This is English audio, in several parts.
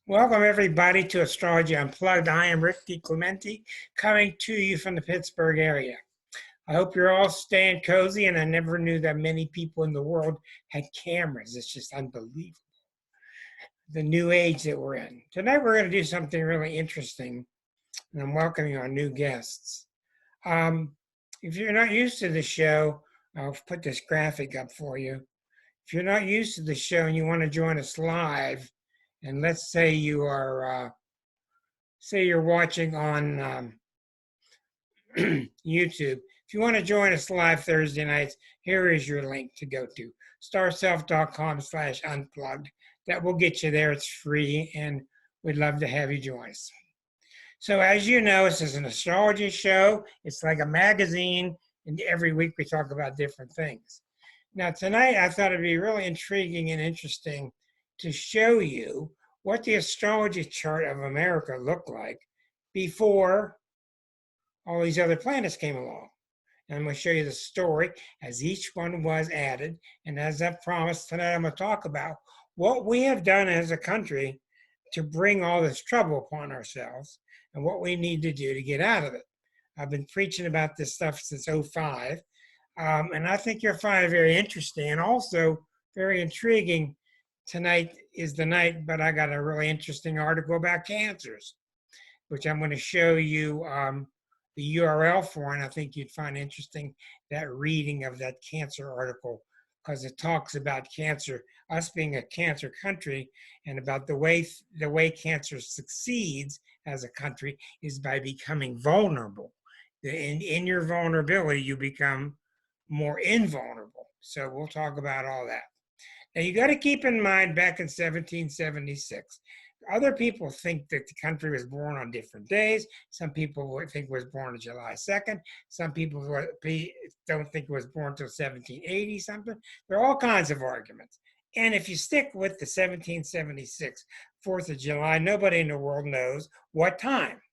Welcome everybody to Astrology Unplugged. I am Rick DiClemente, coming to you from the Pittsburgh area. I hope you're all staying cozy, and I never knew that many people in the world had cameras. It's just unbelievable, the new age that we're in. Tonight we're going to do something really interesting, and I'm welcoming our new guests. If you're not used to the show, I'll put this graphic up for you. If you're not used to the show and you want to join us live, and let's say you are say you're watching on YouTube. If you want to join us live Thursday nights, here is your link to go to starself.com/unplugged. That will get you there. It's free, and we'd love to have you join us. So as you know, this is an astrology show. It's like a magazine, and every week we talk about different things. Now tonight, I thought it'd be really intriguing and interesting to show you what the astrology chart of America looked like before all these other planets came along. And I'm going to show you the story as each one was added. And as I promised, tonight I'm going to talk about what we have done as a country to bring all this trouble upon ourselves and what we need to do to get out of it. I've been preaching about this stuff since '05. And I think you'll find it very interesting and also very intriguing. Tonight is the night, but I got a really interesting article about cancers, which I'm going to show you the URL for, and I think you'd find interesting that reading of that cancer article, because it talks about cancer, us being a cancer country, and about the way cancer succeeds as a country is by becoming vulnerable. In your vulnerability, you become more invulnerable. So we'll talk about all that. Now you got to keep in mind, back in 1776, other people think that the country was born on different days. Some people think it was born on July 2nd. Some people don't think it was born until 1780 something. There are all kinds of arguments. And if you stick with the 1776 4th of July, nobody in the world knows what time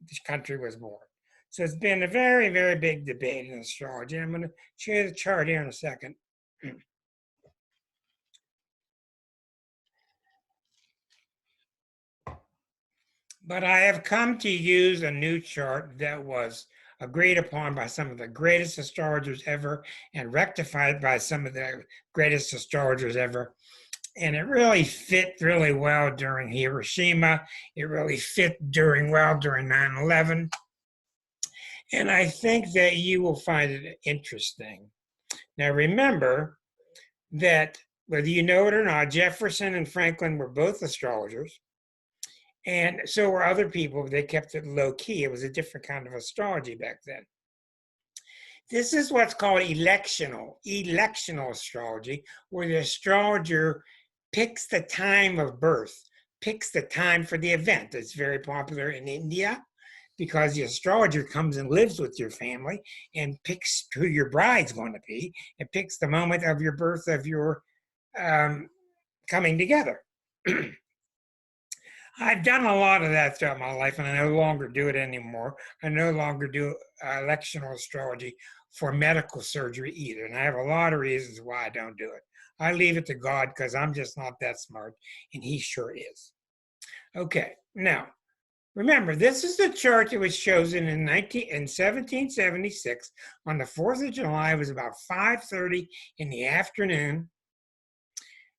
this country was born. So it's been a very, very big debate in astrology. I'm going to show you the chart here in a second. But I have come to use a new chart that was agreed upon by some of the greatest astrologers ever and rectified by some of the greatest astrologers ever. And it really fit really well during Hiroshima. It really fit well during 9/11. And I think that you will find it interesting. Now remember that whether you know it or not, Jefferson and Franklin were both astrologers. And so were other people. They kept it low key. It was a different kind of astrology back then. This is what's called electional astrology, where the astrologer picks the time of birth, picks the time for the event. It's very popular in India because the astrologer comes and lives with your family and picks who your bride's going to be and picks the moment of your birth, of your coming together. I've done a lot of that throughout my life, and I no longer do it anymore. I no longer do electional astrology for medical surgery either, and I have a lot of reasons why I don't do it. I leave it to God because I'm just not that smart, and He sure is. Okay, now, remember, this is the chart that was chosen in 1776 on the 4th of July. It was about 5:30 in the afternoon.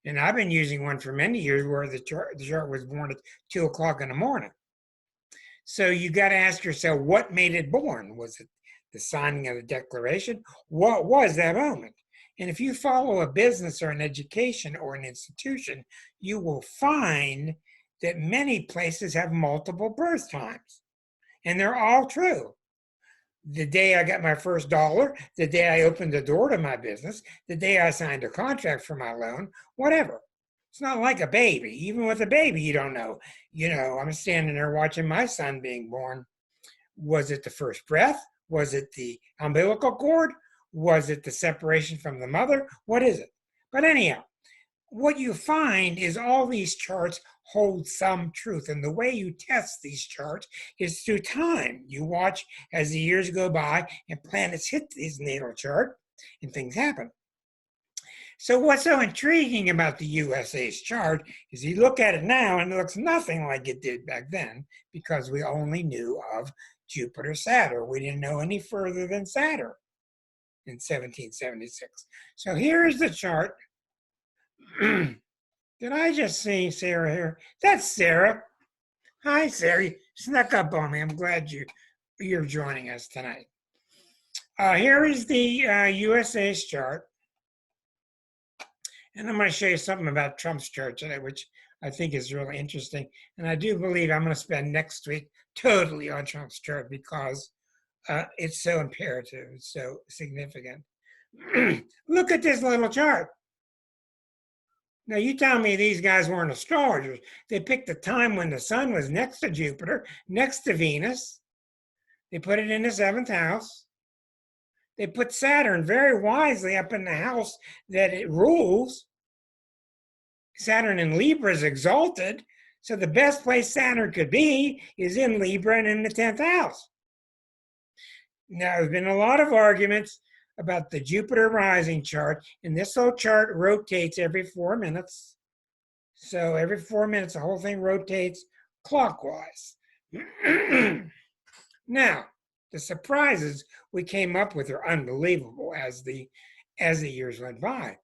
And I've been using one for many years where the chart was born at 2 o'clock in the morning. So you got to ask yourself, what made it born? Was it the signing of the Declaration? What was that moment? And if you follow a business or an education or an institution, you will find that many places have multiple birth times. And they're all true. The day I got my first dollar, the day I opened the door to my business, the day I signed a contract for my loan, whatever. It's not like a baby. Even with a baby, you don't know. I'm standing there watching my son being born. Was it the first breath? Was it the umbilical cord? Was it the separation from the mother? What is it? But anyhow, what you find is all these charts hold some truth. And the way you test these charts is through time. You watch as the years go by and planets hit this natal chart and things happen. So what's so intriguing about the USA's chart is you look at it now and it looks nothing like it did back then because we only knew of Jupiter, Saturn. We didn't know any further than Saturn in 1776. So here is the chart. Did I just see Sarah here? That's Sarah. Hi, Sarah. You snuck up on me. I'm glad you're joining us tonight. Here is the USA's chart. And I'm going to show you something about Trump's chart today, which I think is really interesting. And I do believe I'm going to spend next week totally on Trump's chart because it's so imperative, it's so significant. Look at this little chart. Now, you tell me these guys weren't astrologers. They picked the time when the sun was next to Jupiter, next to Venus. They put it in the 7th house. They put Saturn very wisely up in the house that it rules. Saturn in Libra is exalted. So the best place Saturn could be is in Libra and in the 10th house. Now, there's been a lot of arguments about the Jupiter rising chart, and this whole chart rotates every 4 minutes. So every 4 minutes, the whole thing rotates clockwise. Now, the surprises we came up with are unbelievable as the years went by.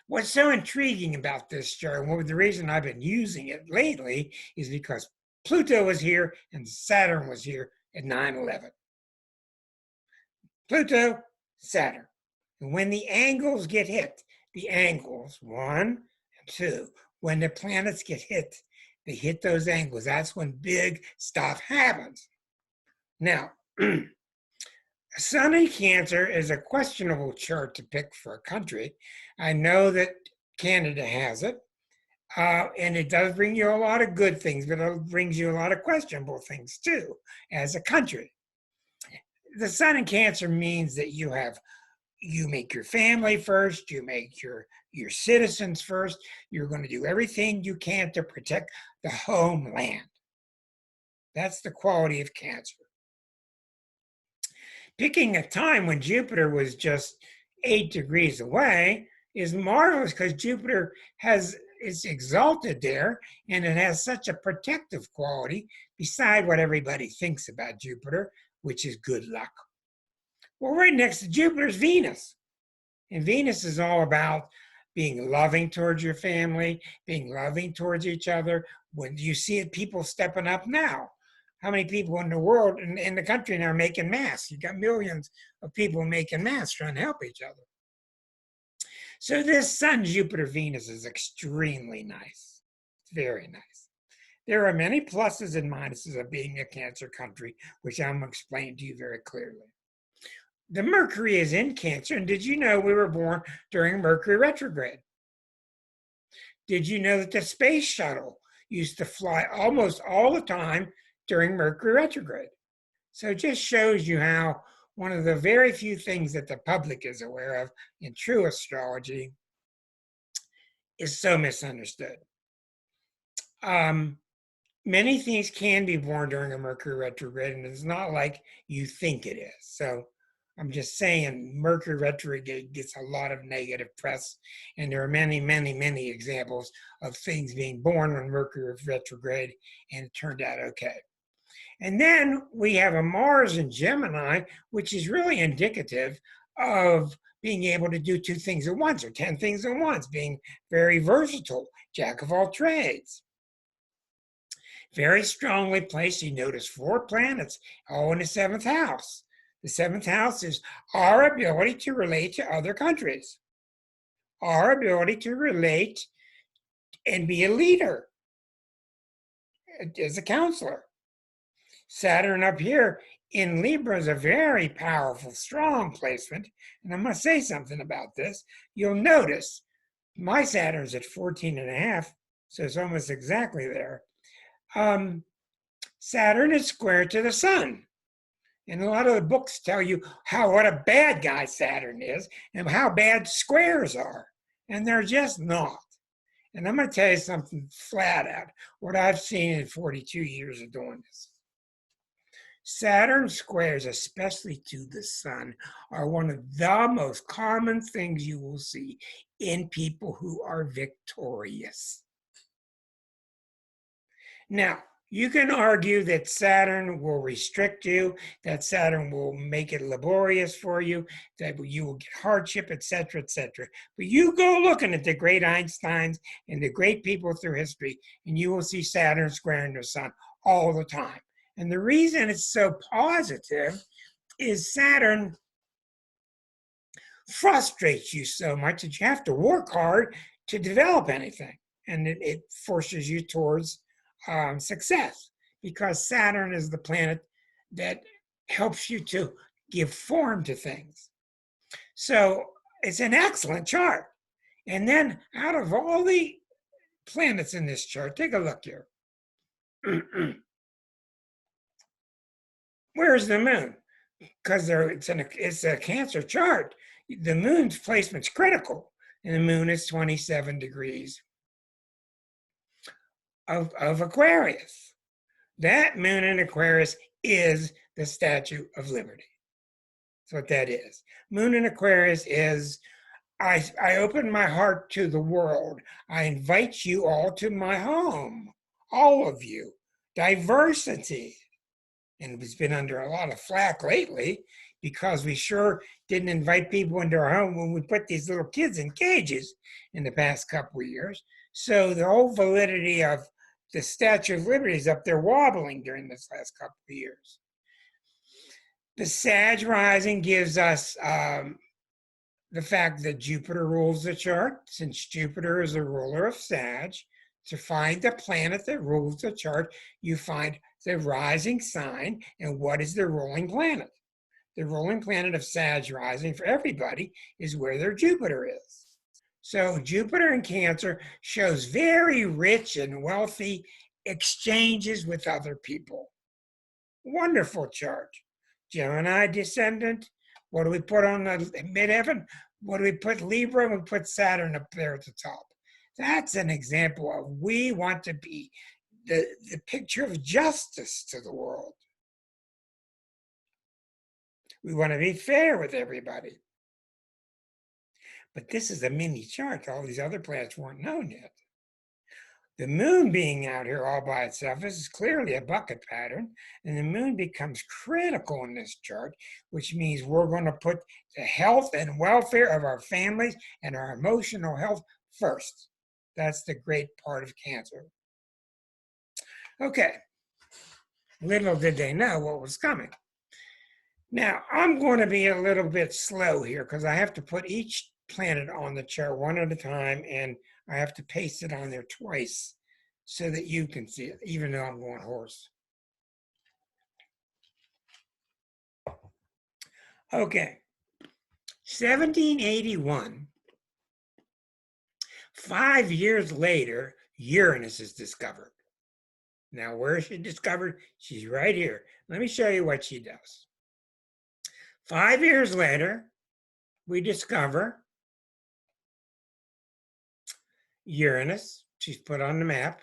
What's so intriguing about this chart, and the reason I've been using it lately, is because Pluto was here and Saturn was here at 9/11. Pluto, Saturn. And when the angles get hit, the angles, 1 and 2, when the planets get hit, they hit those angles. That's when big stuff happens. Now, Sun in Cancer is a questionable chart to pick for a country. I know that Canada has it, and it does bring you a lot of good things, but it brings you a lot of questionable things too, as a country. The Sun in Cancer means that you make your family first, you make your citizens first, you're going to do everything you can to protect the homeland. That's the quality of Cancer. Picking a time when Jupiter was just 8 degrees away is marvelous because Jupiter is exalted there and it has such a protective quality beside what everybody thinks about Jupiter, which is good luck. Well, right next to Jupiter is Venus. And Venus is all about being loving towards your family, being loving towards each other. When you see it, people stepping up now. How many people in the world, in the country now, are making masks? You got millions of people making masks trying to help each other. So this Sun, Jupiter, Venus is extremely nice. It's very nice. There are many pluses and minuses of being a Cancer country, which I'm going to explain to you very clearly. The Mercury is in Cancer, and did you know we were born during Mercury retrograde? Did you know that the space shuttle used to fly almost all the time during Mercury retrograde? So it just shows you how one of the very few things that the public is aware of in true astrology is so misunderstood. Many things can be born during a Mercury retrograde, and it's not like you think it is. So I'm just saying Mercury retrograde gets a lot of negative press, and there are many, many, many examples of things being born when Mercury is retrograde, and it turned out okay. And then we have a Mars in Gemini, which is really indicative of being able to do 2 things at once or 10 things at once, being very versatile, jack of all trades. Very strongly placed, you notice 4 planets, all in the 7th house. The 7th house is our ability to relate to other countries, our ability to relate and be a leader as a counselor. Saturn up here in Libra is a very powerful, strong placement. And I'm going to say something about this. You'll notice my Saturn's at 14.5, so it's almost exactly there. Saturn is square to the Sun. And a lot of the books tell you what a bad guy Saturn is and how bad squares are. And they're just not. And I'm going to tell you something flat out, what I've seen in 42 years of doing this. Saturn squares, especially to the sun, are one of the most common things you will see in people who are victorious. Now, you can argue that Saturn will restrict you, that Saturn will make it laborious for you, that you will get hardship, etc., etc. But you go looking at the great Einsteins and the great people through history, and you will see Saturn squaring the sun all the time. And the reason it's so positive is Saturn frustrates you so much that you have to work hard to develop anything. And it forces you towards success, because Saturn is the planet that helps you to give form to things. So it's an excellent chart. And then out of all the planets in this chart, take a look here. Where's the moon? Because it's a Cancer chart. The moon's placement's critical, and the moon is 27 degrees of Aquarius. That moon in Aquarius is the Statue of Liberty. That's what that is. Moon in Aquarius is, I open my heart to the world. I invite you all to my home, all of you. Diversity. And it's been under a lot of flack lately because we sure didn't invite people into our home when we put these little kids in cages in the past couple of years. So the whole validity of the Statue of Liberty is up there wobbling during this last couple of years. The Sag rising gives us the fact that Jupiter rules the chart. Since Jupiter is the ruler of Sag, to find the planet that rules the chart, you find the rising sign and what is the ruling planet. The ruling planet of Sag rising for everybody is where their Jupiter is. So Jupiter in Cancer shows very rich and wealthy exchanges with other people. Wonderful chart. Gemini descendant. What do we put on the midheaven? What do we put? Libra, and we put Saturn up there at the top. That's an example of we want to be the picture of justice to the world. We want to be fair with everybody. But this is a mini chart. All these other planets weren't known yet. The moon being out here all by itself is clearly a bucket pattern, and the moon becomes critical in this chart, which means we're going to put the health and welfare of our families and our emotional health first. That's the great part of Cancer. Okay, little did they know what was coming. Now, I'm going to be a little bit slow here because I have to put each planet on the chart one at a time, and I have to paste it on there twice so that you can see it, even though I'm going horse. Okay, 1781, 5 years later, Uranus is discovered. Now, where is she discovered? She's right here. Let me show you what she does. 5 years later, we discover Uranus. She's put on the map.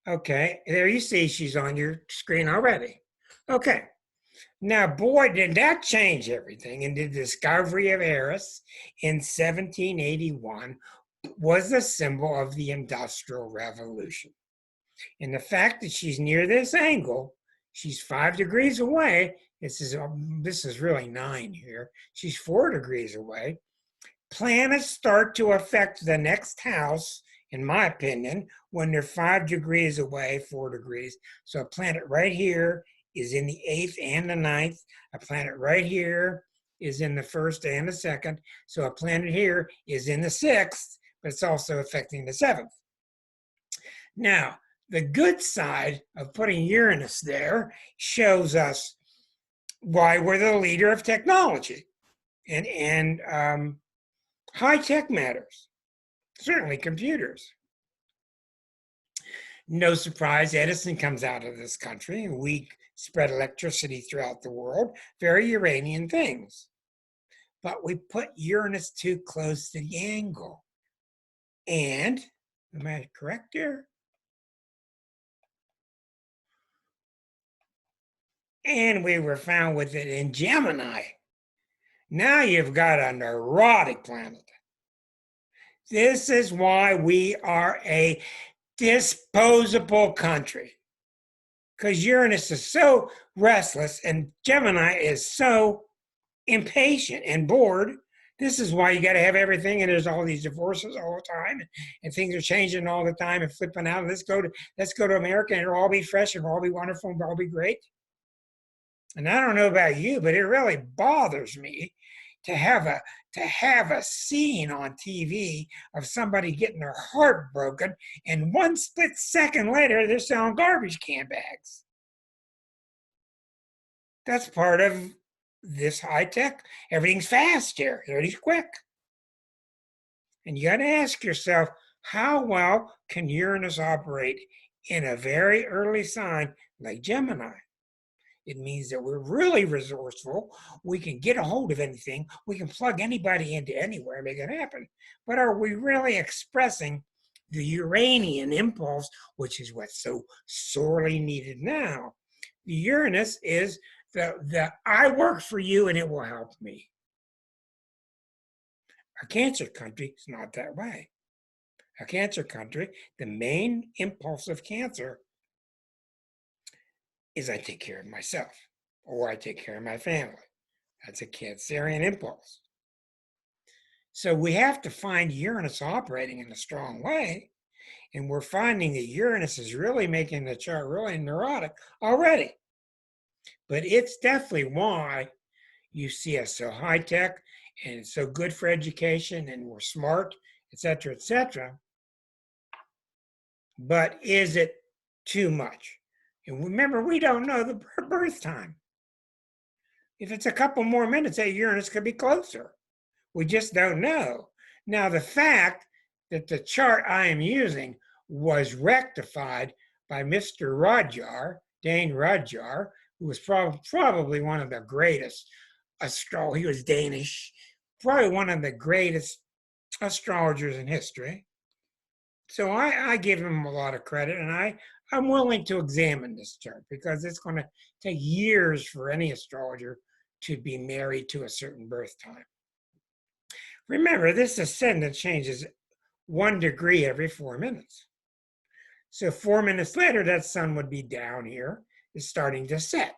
Okay, there you see she's on your screen already. Okay, now boy, did that change everything. And the discovery of Eris in 1781 was the symbol of the Industrial Revolution. And the fact that she's near this angle, she's 5 degrees away. This is really 9 here. She's 4 degrees away. Planets start to affect the next house, in my opinion, when they're 5 degrees away, 4 degrees. So a planet right here is in the 8th and the 9th. A planet right here is in the 1st and the 2nd. So a planet here is in the 6th, but it's also affecting the 7th. Now, the good side of putting Uranus there shows us why we're the leader of technology and high-tech matters, certainly computers. No surprise, Edison comes out of this country, and we spread electricity throughout the world, very Uranian things. But we put Uranus too close to the angle. And, am I correct here? and we were found with it in Gemini. Now you've got a neurotic planet. This is why we are a disposable country. Because Uranus is so restless and Gemini is so impatient and bored. This is why you got to have everything, and there's all these divorces all the time, and things are changing all the time and flipping out. Let's go to America, and it'll all be fresh, and it'll all be wonderful, and it'll all be great. And I don't know about you, but it really bothers me to have a scene on TV of somebody getting their heart broken, and one split second later they're selling garbage can bags. That's part of this high tech. Everything's fast here. Everything's quick. And you got to ask yourself, how well can Uranus operate in a very early sign like Gemini? It means that we're really resourceful. We can get a hold of anything. We can plug anybody into anywhere and make it happen. But are we really expressing the Uranian impulse, which is what's so sorely needed now? The Uranus is the I work for you and it will help me. A Cancer country is not that way. A Cancer country, the main impulse of Cancer is I take care of myself or I take care of my family. That's a Cancerian impulse. So we have to find Uranus operating in a strong way, and we're finding that Uranus is really making the chart really neurotic already. But it's definitely why you see us so high tech and so good for education and we're smart, etc., etc. But is it too much? And remember, we don't know the birth time. If it's a couple more minutes, that Uranus could be closer. We just don't know. Now, the fact that the chart I am using was rectified by Mr. Rudjar, Dane Rudjar, who was probably one of the greatest astrologers. He was Danish, probably one of the greatest astrologers in history. So I give him a lot of credit, and I'm willing to examine this chart because it's going to take years for any astrologer to be married to a certain birth time. Remember, this ascendant changes 1 degree every 4 minutes. So 4 minutes later, that sun would be down here. It's starting to set.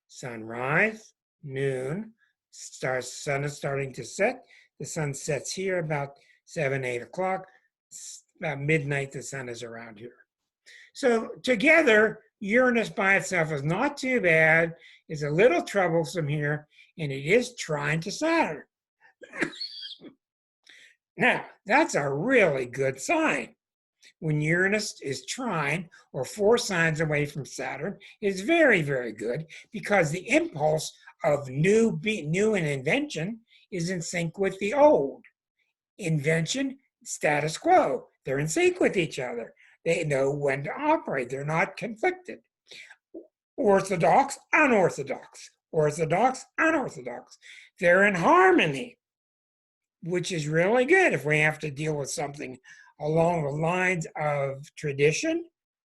Sunrise, noon, sun is starting to set. The sun sets here about 7, 8 o'clock. About midnight, the sun is around here. So together, Uranus by itself is not too bad. It's a little troublesome here, and it is trine to Saturn. Now, that's a really good sign. When Uranus is trine or 4 signs away from Saturn, is very, very good because the impulse of new and invention is in sync with the old. Invention, status quo. They're in sync with each other. They know when to operate. They're not conflicted. Orthodox, unorthodox. Orthodox, unorthodox. They're in harmony, which is really good if we have to deal with something along the lines of tradition.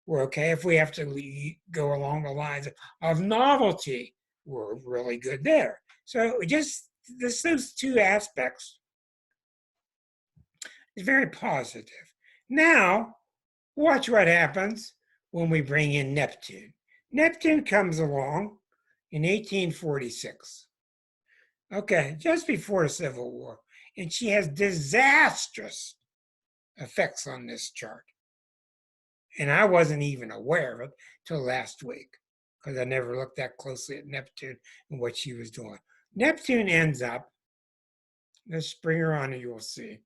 We're okay. If we have to go along the lines of novelty, we're really good there. So just those 2 aspects is very positive. Now, watch what happens when we bring in Neptune. Neptune comes along in 1846. Okay, just before the Civil War. And she has disastrous effects on this chart. And I wasn't even aware of it till last week because I never looked that closely at Neptune and what she was doing. Neptune ends up, let's bring her on and you will see.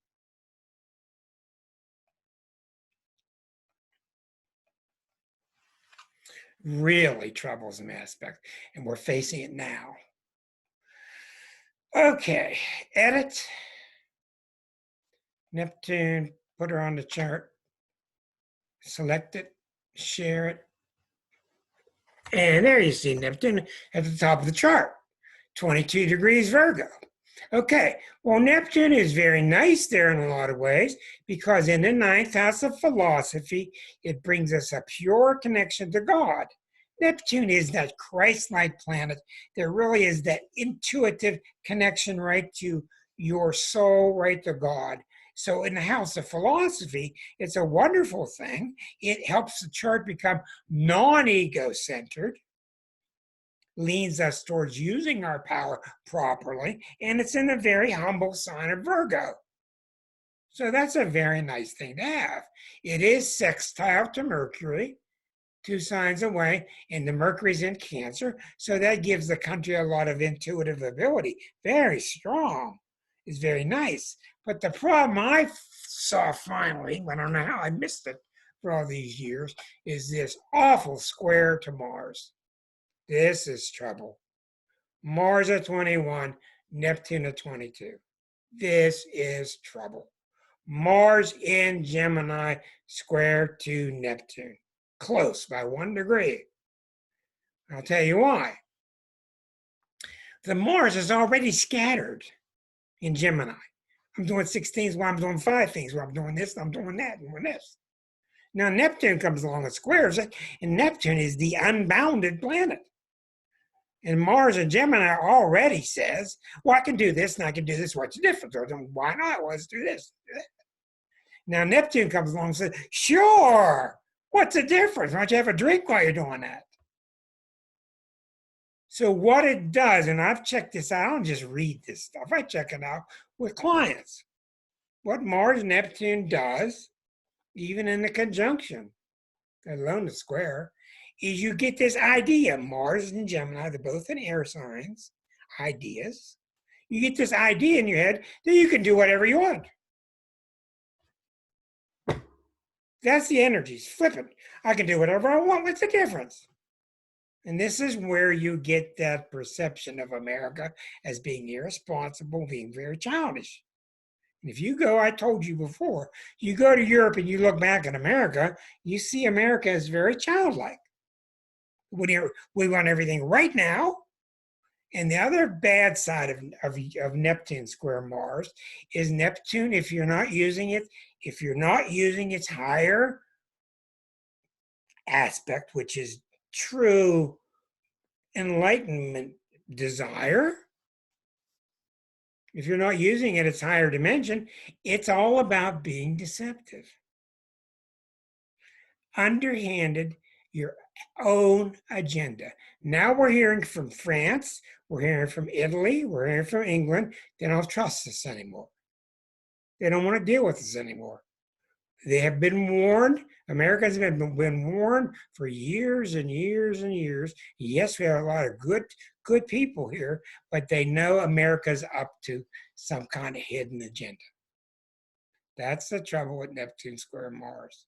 Really troublesome aspect, and we're facing it now. Okay, edit. Neptune, put her on the chart. Select it, share it. And there you see Neptune at the top of the chart, 22 degrees Virgo. Okay, well, Neptune is very nice there in a lot of ways because in the 9th house of philosophy, it brings us a pure connection to God. Neptune is that Christ-like planet. There really is that intuitive connection right to your soul, right to God. So in the house of philosophy, it's a wonderful thing. It helps the chart become non-ego-centered, leans us towards using our power properly, and it's in a very humble sign of Virgo. So that's a very nice thing to have. It is sextile to Mercury, 2 signs away, and the Mercury's in Cancer, so that gives the country a lot of intuitive ability. Very strong. It's very nice. But the problem I saw finally, I don't know how I missed it for all these years, is this awful square to Mars. This is trouble. Mars at 21, Neptune at 22. This is trouble. Mars in Gemini square to Neptune. Close by 1 degree. I'll tell you why. The Mars is already scattered in Gemini. I'm doing 6 things while I'm doing 5 things. While I'm doing this, I'm doing that, and doing this. Now Neptune comes along and squares it, and Neptune is the unbounded planet. And Mars in Gemini already says, well, I can do this and I can do this. What's the difference? Or why not? Well, let's do this. Now Neptune comes along and says, sure. What's the difference? Why don't you have a drink while you're doing that? So what it does, and I've checked this out, I don't just read this stuff. I check it out with clients. What Mars Neptune does, even in the conjunction, let alone the square, is you get this idea. Mars and Gemini, they're both in air signs, ideas. You get this idea in your head that you can do whatever you want. That's the energies. Flip it. I can do whatever I want. What's the difference? And this is where you get that perception of America as being irresponsible, being very childish. And if you go, I told you before, you go to Europe and you look back at America, you see America as very childlike. We want everything right now. And the other bad side of Neptune square Mars is Neptune, if you're not using its higher aspect, which is true enlightenment desire, if you're not using it, its higher dimension, it's all about being deceptive. Underhanded, your own agenda. Now we're hearing from France, we're hearing from Italy, we're hearing from England. They don't trust us anymore. They don't want to deal with us anymore. They have been warned. Americans have been warned for years and years and years. Yes, we have a lot of good people here, but they know America's up to some kind of hidden agenda. That's the trouble with Neptune square Mars.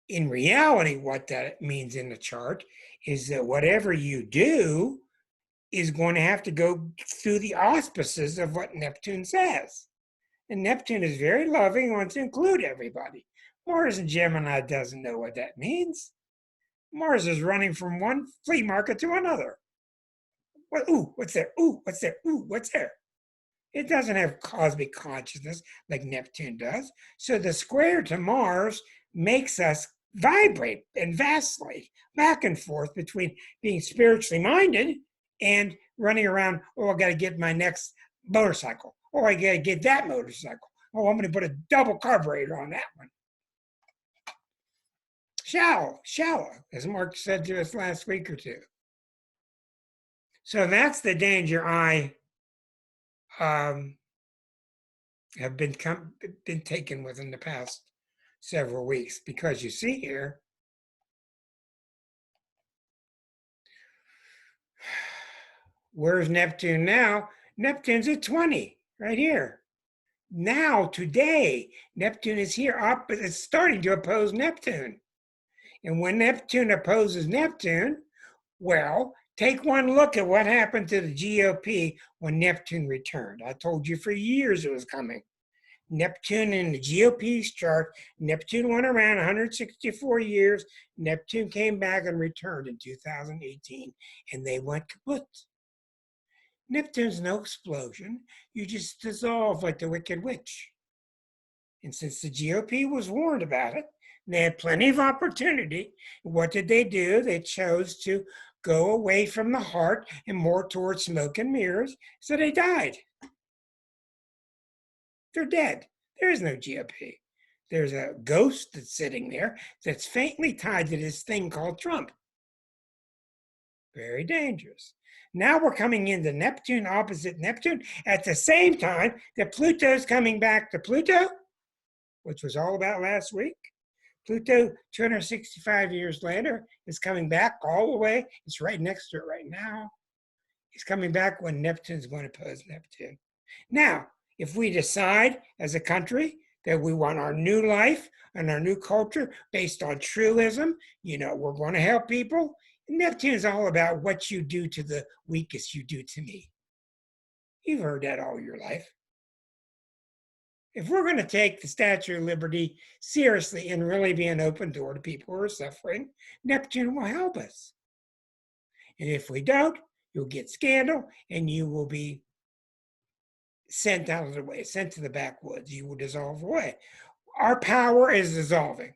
In reality, what that means in the chart is that whatever you do is going to have to go through the auspices of what Neptune says. And Neptune is very loving, wants to include everybody. Mars in Gemini doesn't know what that means. Mars is running from one flea market to another. Well, ooh, what's there? Ooh, what's there? Ooh, what's there? It doesn't have cosmic consciousness like Neptune does. So the square to Mars makes us vibrate and vacillate back and forth between being spiritually minded and running around, oh, I got to get my next motorcycle. Oh, I got to get that motorcycle. Oh, I'm going to put a double carburetor on that one. Shallow, as Mark said to us last week or two. So that's the danger I have been taken with in the past several weeks, because you see here, where's Neptune now? Neptune's at 20 right here. Now, today, Neptune is here up, but it's starting to oppose Neptune. And when Neptune opposes Neptune, well, take one look at what happened to the GOP when Neptune returned. I told you for years it was coming. Neptune in the GOP's chart, Neptune went around 164 years. Neptune came back and returned in 2018, and they went kaput. Neptune's no explosion. You just dissolve like the Wicked Witch. And since the GOP was warned about it, they had plenty of opportunity. What did they do? They chose to go away from the heart and more towards smoke and mirrors. So they died. They're dead. There is no GOP. There's a ghost that's sitting there that's faintly tied to this thing called Trump. Very dangerous. Now we're coming into Neptune opposite Neptune at the same time that Pluto's coming back to Pluto, which was all about last week. Pluto, 265 years later, is coming back all the way. It's right next to it right now. He's coming back when Neptune's going to oppose Neptune. Now, if we decide as a country that we want our new life and our new culture based on truism, we're going to help people. Neptune is all about what you do to the weakest, you do to me. You've heard that all your life. If we're going to take the Statue of Liberty seriously and really be an open door to people who are suffering, Neptune will help us. And if we don't, you'll get scandal and you will be sent out of the way, sent to the backwoods. You will dissolve away. Our power is dissolving.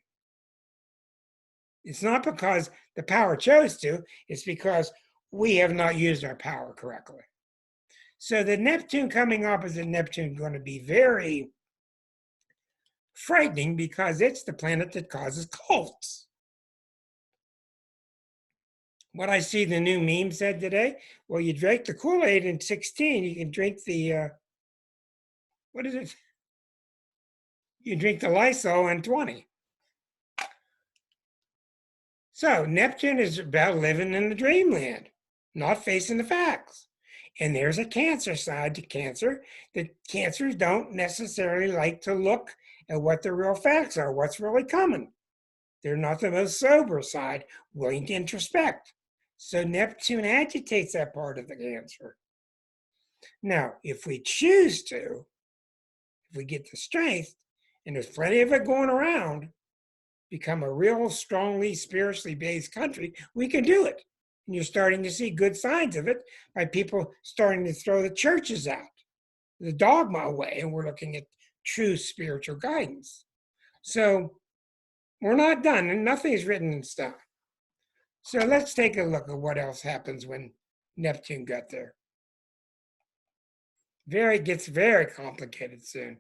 It's not because the power chose to, it's because we have not used our power correctly. So the Neptune coming opposite Neptune is going to be very frightening because it's the planet that causes cults. What I see the new meme said today, well, you drank the Kool-Aid in 16, you can drink the, what is it? You drink the Lysol in 20. So Neptune is about living in the dreamland, not facing the facts. And there's a Cancer side to Cancer that Cancers don't necessarily like to look at what the real facts are, what's really coming. They're not the most sober side, willing to introspect. So Neptune agitates that part of the Cancer. Now, if we choose to, if we get the strength, and there's plenty of it going around, become a real strongly spiritually based country, we can do it. And you're starting to see good signs of it by people starting to throw the churches out, the dogma away, and we're looking at true spiritual guidance. So we're not done, and nothing is written in stone. So let's take a look at what else happens when Neptune got there. Gets very complicated soon.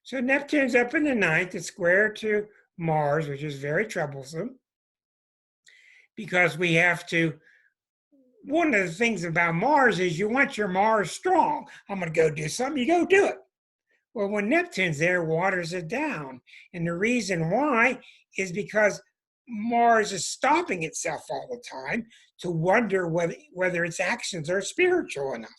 So Neptune's up in the ninth, it's square to Mars, which is very troublesome because we have to, one of the things about Mars is you want your Mars strong. I'm going to go do something, you go do it. Well, when Neptune's there, waters it down. And the reason why is because Mars is stopping itself all the time to wonder whether its actions are spiritual enough.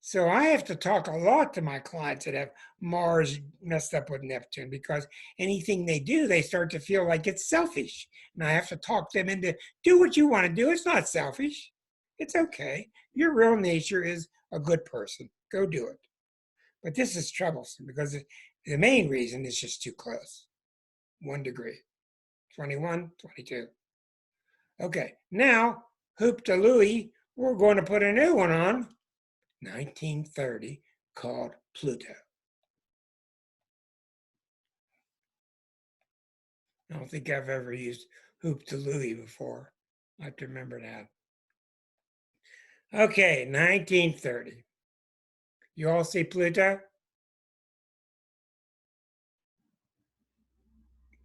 So I have to talk a lot to my clients that have Mars messed up with Neptune because anything they do, they start to feel like it's selfish. And I have to talk them into, do what you want to do. It's not selfish. It's okay. Your real nature is a good person. Go do it. But this is troublesome because the main reason is just too close. 1 degree, 21, 22. Okay, now, hoop de Louis, we're going to put a new one on. 1930, called Pluto. I don't think I've ever used hoop de Louis before. I have to remember that. Okay, 1930. You all see Pluto?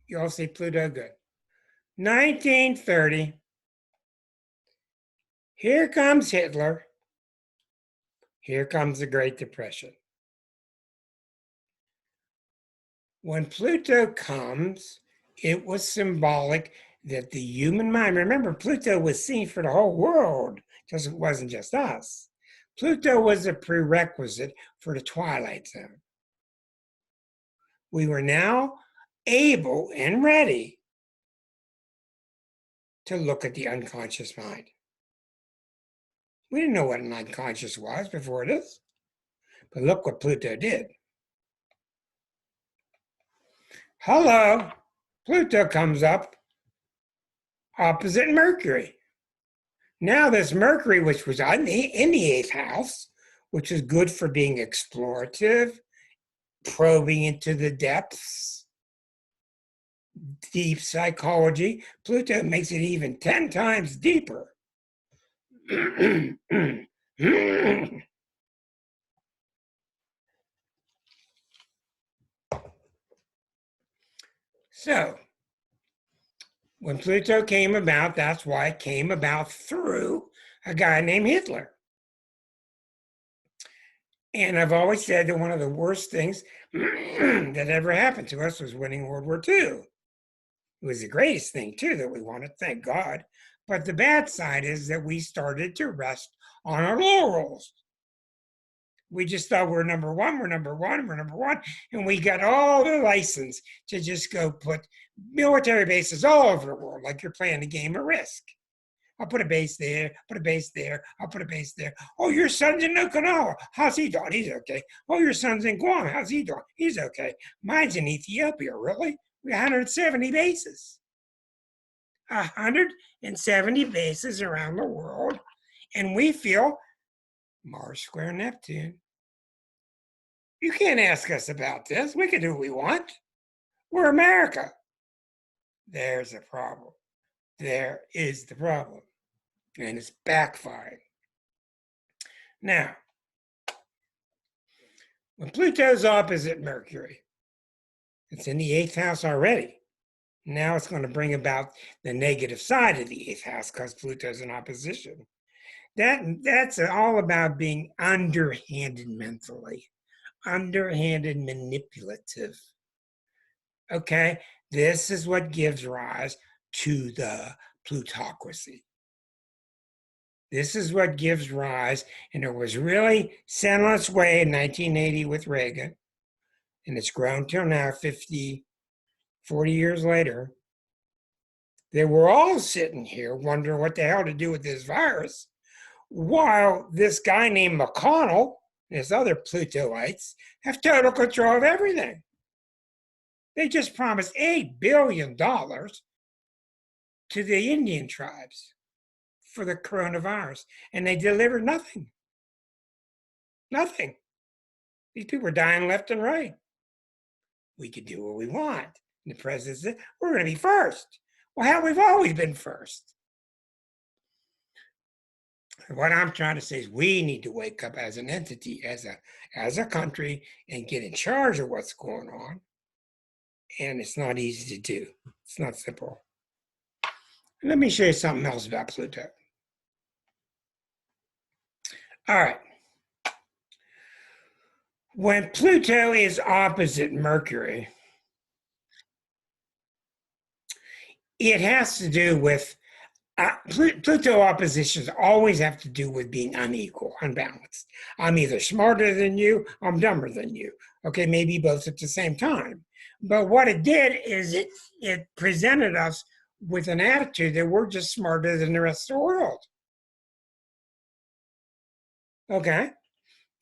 You all see Pluto? Good. 1930. Here comes Hitler. Here comes the Great Depression. When Pluto comes, it was symbolic that the human mind, remember, Pluto was seen for the whole world, because it wasn't just us. Pluto was a prerequisite for the Twilight Zone. We were now able and ready to look at the unconscious mind. We didn't know what an unconscious was before this, but look what Pluto did. Hello, Pluto comes up opposite Mercury. Now this Mercury, which was in the 8th house, which is good for being explorative, probing into the depths, deep psychology. Pluto makes it even 10 times deeper. So, when Pluto came about, that's why it came about through a guy named Hitler. And I've always said that one of the worst things that ever happened to us was winning World War II. It was the greatest thing, too, that we wanted, thank God. But the bad side is that we started to rest on our laurels. We just thought we're number one, we're number one, we're number one. And we got all the license to just go put military bases all over the world, like you're playing a game of Risk. I'll put a base there, put a base there, I'll put a base there. Oh, your son's in Okinawa. How's he doing? He's okay. Oh, your son's in Guam. How's he doing? He's okay. Mine's in Ethiopia, really? We got 170 bases. 170 bases around the world. And we feel Mars square Neptune. You can't ask us about this. We can do what we want. We're America. There's the problem. There is the problem. And it's backfiring. Now, when Pluto's opposite Mercury, it's in the 8th house already. Now it's going to bring about the negative side of the 8th house because Pluto's in opposition. That's all about being underhanded mentally, underhanded manipulative. Okay, this is what gives rise to the plutocracy. This is what gives rise, and it was really sent on its way in 1980 with Reagan, and it's grown till now, 40 years later. They were all sitting here wondering what the hell to do with this virus, while this guy named McConnell and his other Plutoites have total control of everything. They just promised $8 billion to the Indian tribes for the coronavirus, and they delivered nothing. Nothing. These people are dying left and right. We could do what we want. And the president said, we're going to be first. Well, hell, we've always been first. What I'm trying to say is we need to wake up as an entity, as a country, and get in charge of what's going on. And it's not easy to do. It's not simple. Let me show you something else about Pluto. All right. When Pluto is opposite Mercury, it has to do with Pluto oppositions always have to do with being unequal, unbalanced. I'm either smarter than you, I'm dumber than you. Okay, maybe both at the same time. But what it did is it presented us with an attitude that we're just smarter than the rest of the world. Okay,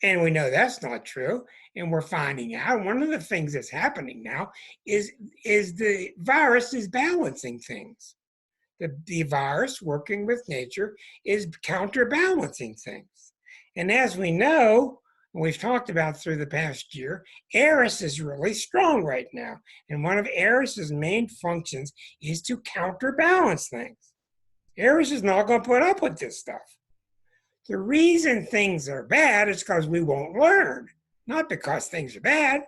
and we know that's not true, and we're finding out one of the things that's happening now is the virus is balancing things. The virus working with nature is counterbalancing things. And as we know, we've talked about through the past year, Eris is really strong right now. And one of Eris's main functions is to counterbalance things. Eris is not going to put up with this stuff. The reason things are bad is because we won't learn, not because things are bad.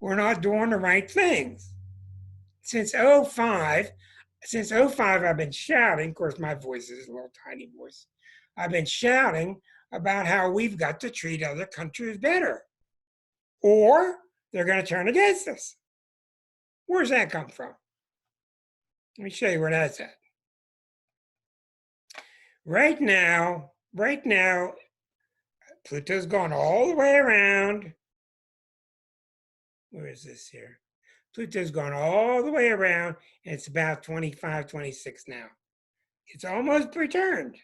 We're not doing the right things. Since 05, I've been shouting, of course, my voice is a little tiny voice. I've been shouting about how we've got to treat other countries better, or they're going to turn against us. Where's that come from? Let me show you where that's at. Right now, Pluto's gone all the way around. Where is this here? Pluto's gone all the way around, and it's about 25, 26 now. It's almost returned.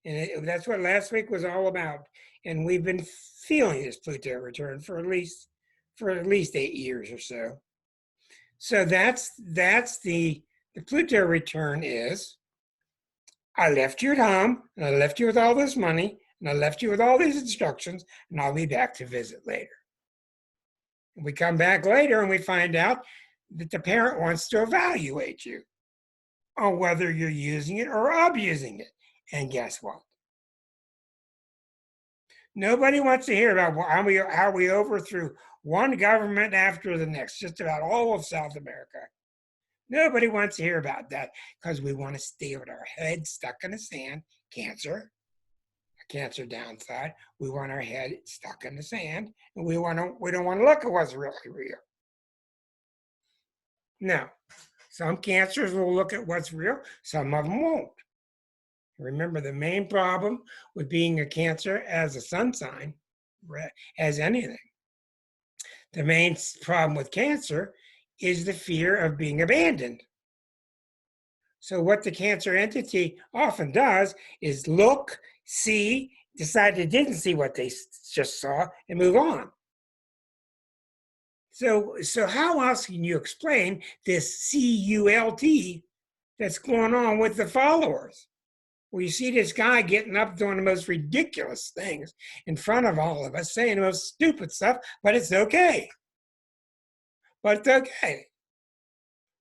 And that's what last week was all about. And we've been feeling this Pluto return for at least 8 years or so. So that's the Pluto return is, I left you at home, and I left you with all this money, and I left you with all these instructions, and I'll be back to visit later. We come back later and we find out that the parent wants to evaluate you on whether you're using it or abusing it. And guess what? Nobody wants to hear about how we overthrew one government after the next, just about all of South America. Nobody wants to hear about that because we want to stay with our head stuck in the sand. Cancer, a cancer downside. We want our head stuck in the sand, and we don't want to look at what's really real. Now, some cancers will look at what's real, some of them won't. Remember, the main problem with being a Cancer as a sun sign, as anything, the main problem with Cancer is the fear of being abandoned. So what the Cancer entity often does is look, see, decide they didn't see what they just saw, and move on. So how else can you explain this CULT that's going on with the followers? Well, you see this guy getting up doing the most ridiculous things in front of all of us, saying the most stupid stuff, but it's okay. But it's okay.